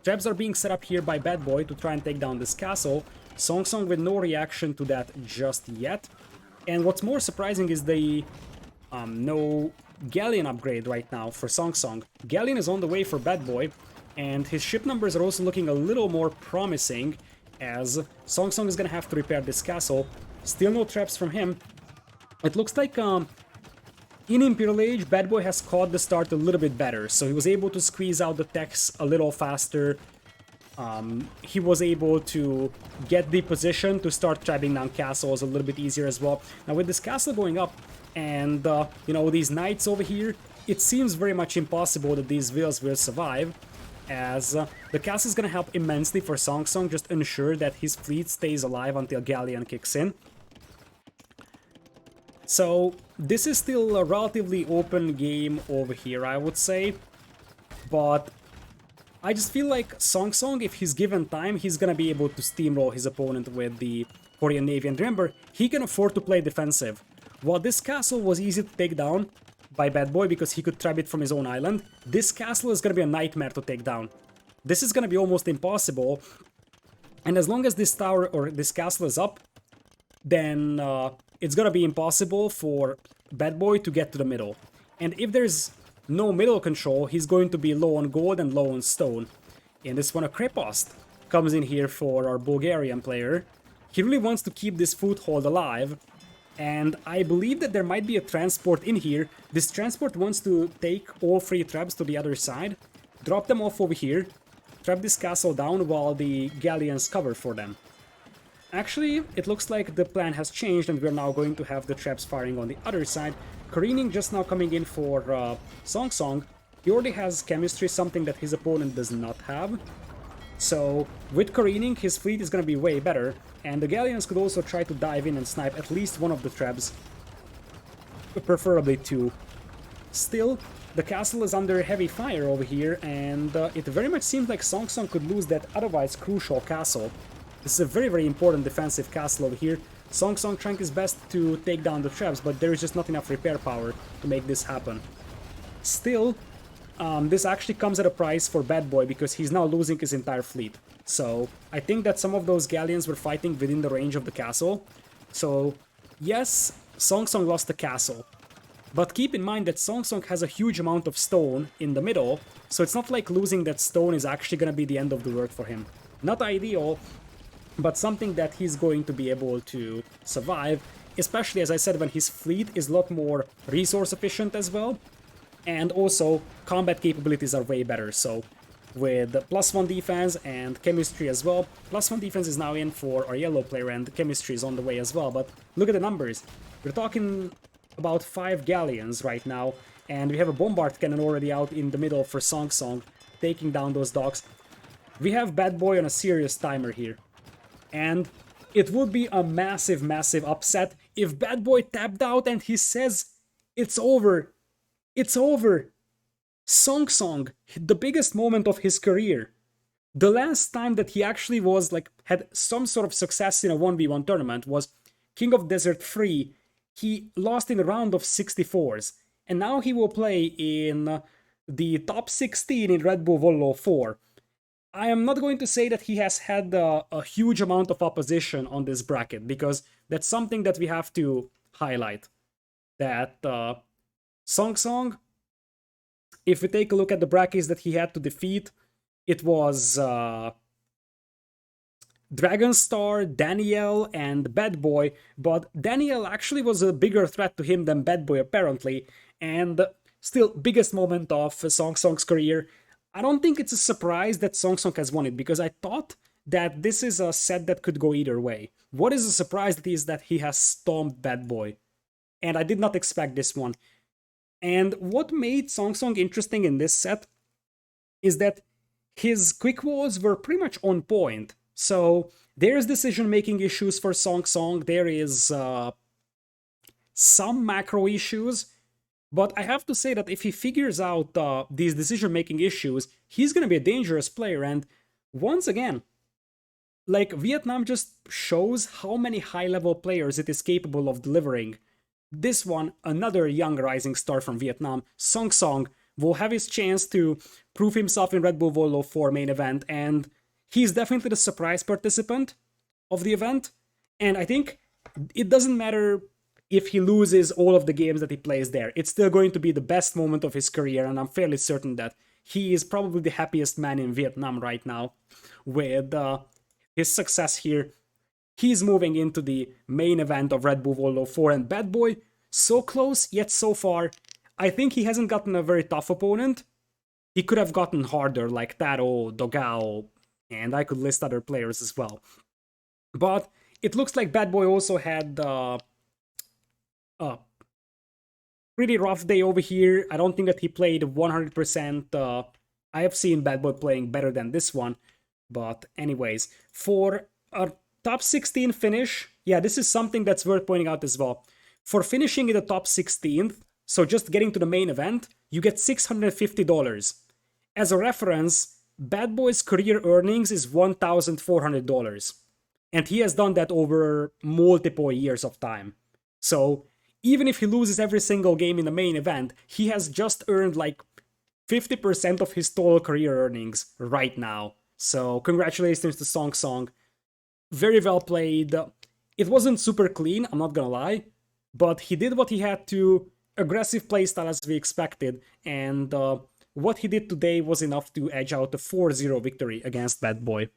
Traps are being set up here by Badboy to try and take down this castle. SongSong with no reaction to that just yet. And what's more surprising is the no galleon upgrade right now for SongSong. Galleon is on the way for Badboy, and his ship numbers are also looking a little more promising, as SongSong is gonna have to repair this castle. Still no traps from him. It looks like in Imperial Age, Badboy has caught the start a little bit better, so he was able to squeeze out the techs a little faster. He was able to get the position to start trapping down castles a little bit easier as well. Now with this castle going up, and you know, these knights over here, it seems very much impossible that these wheels will survive, as the castle is going to help immensely for SongSong, just ensure that his fleet stays alive until Galleon kicks in. So this is still a relatively open game over here, I would say, but I just feel like SongSong, if he's given time, he's gonna be able to steamroll his opponent with the Korean Navy. And remember, he can afford to play defensive. While this castle was easy to take down by Badboy because he could trap it from his own island, this castle is gonna be a nightmare to take down. This is gonna be almost impossible, and as long as this tower or this castle is up, then it's gonna be impossible for Badboy to get to the middle. And if there's no middle control, he's going to be low on gold and low on stone. And this one, a Krepost, comes in here for our Bulgarian player. He really wants to keep this foothold alive, and I believe that there might be a transport in here. This transport wants to take all three traps to the other side, drop them off over here, trap this castle down while the galleons cover for them. Actually, it looks like the plan has changed, and we're now going to have the traps firing on the other side. Careening just now coming in for SongSong. He already has chemistry, something that his opponent does not have. So with careening, his fleet is going to be way better, and the galleons could also try to dive in and snipe at least one of the trebs, preferably two. Still, the castle is under heavy fire over here, and it very much seems like SongSong could lose that otherwise crucial castle. This is a very, very important defensive castle over here. SongSong trying his best to take down the trebs, but there is just not enough repair power to make this happen. Still, this actually comes at a price for Badboy because he's now losing his entire fleet. So I think that some of those galleons were fighting within the range of the castle. So yes, SongSong lost the castle. But keep in mind that SongSong has a huge amount of stone in the middle, so it's not like losing that stone is actually gonna be the end of the world for him. Not ideal, but something that he's going to be able to survive, especially as I said when his fleet is a lot more resource efficient as well. And also, combat capabilities are way better, so with +1 defense and chemistry as well. +1 defense is now in for our yellow player, and chemistry is on the way as well, but look at the numbers. We're talking about 5 galleons right now, and we have a bombard cannon already out in the middle for SongSong, taking down those docks. We have Badboy on a serious timer here, and it would be a massive, massive upset if Badboy tapped out and he says, "It's over. It's over." SongSong, the biggest moment of his career. The last time that he actually was had some sort of success in a 1v1 tournament was King of Desert 3. He lost in a round of 64s, and now he will play in the top 16 in Bull Wololo 4. I am not going to say that he has had a huge amount of opposition on this bracket, because that's something that we have to highlight. That SongSong, if we take a look at the brackets that he had to defeat, it was Dragonstar, Daniel, and Badboy, but Daniel actually was a bigger threat to him than Badboy apparently, and still, biggest moment of SongSong's career. I don't think it's a surprise that SongSong has won it, because I thought that this is a set that could go either way. What is a surprise is that he has stomped Badboy, and I did not expect this one. And what made SongSong interesting in this set is that his quick walls were pretty much on point. So there's decision-making issues for SongSong, there is some macro issues, but I have to say that if he figures out these decision-making issues, he's gonna be a dangerous player. And once again, Vietnam just shows how many high-level players it is capable of delivering. This one, another young rising star from Vietnam, SongSong, will have his chance to prove himself in Red Bull Wololo 4 main event, and he's definitely the surprise participant of the event. And I think it doesn't matter if he loses all of the games that he plays there, it's still going to be the best moment of his career, and I'm fairly certain that he is probably the happiest man in Vietnam right now with his success here. He's moving into the main event of Red Bull Wololo 4, and Badboy, so close yet so far. I think he hasn't gotten a very tough opponent. He could have gotten harder, like Taro, Dogao, and I could list other players as well. But it looks like Badboy also had a pretty rough day over here. I don't think that he played 100%. I have seen Badboy playing better than this one. But anyways, for a top 16 finish, yeah, this is something that's worth pointing out as well. For finishing in the top 16th, so just getting to the main event, you get $650. As a reference, Badboy's career earnings is $1,400. And he has done that over multiple years of time. So even if he loses every single game in the main event, he has just earned 50% of his total career earnings right now. So congratulations to SongSong. Very well played. It wasn't super clean, I'm not gonna lie, but he did what he had to, aggressive playstyle as we expected, and what he did today was enough to edge out a 4-0 victory against Badboy.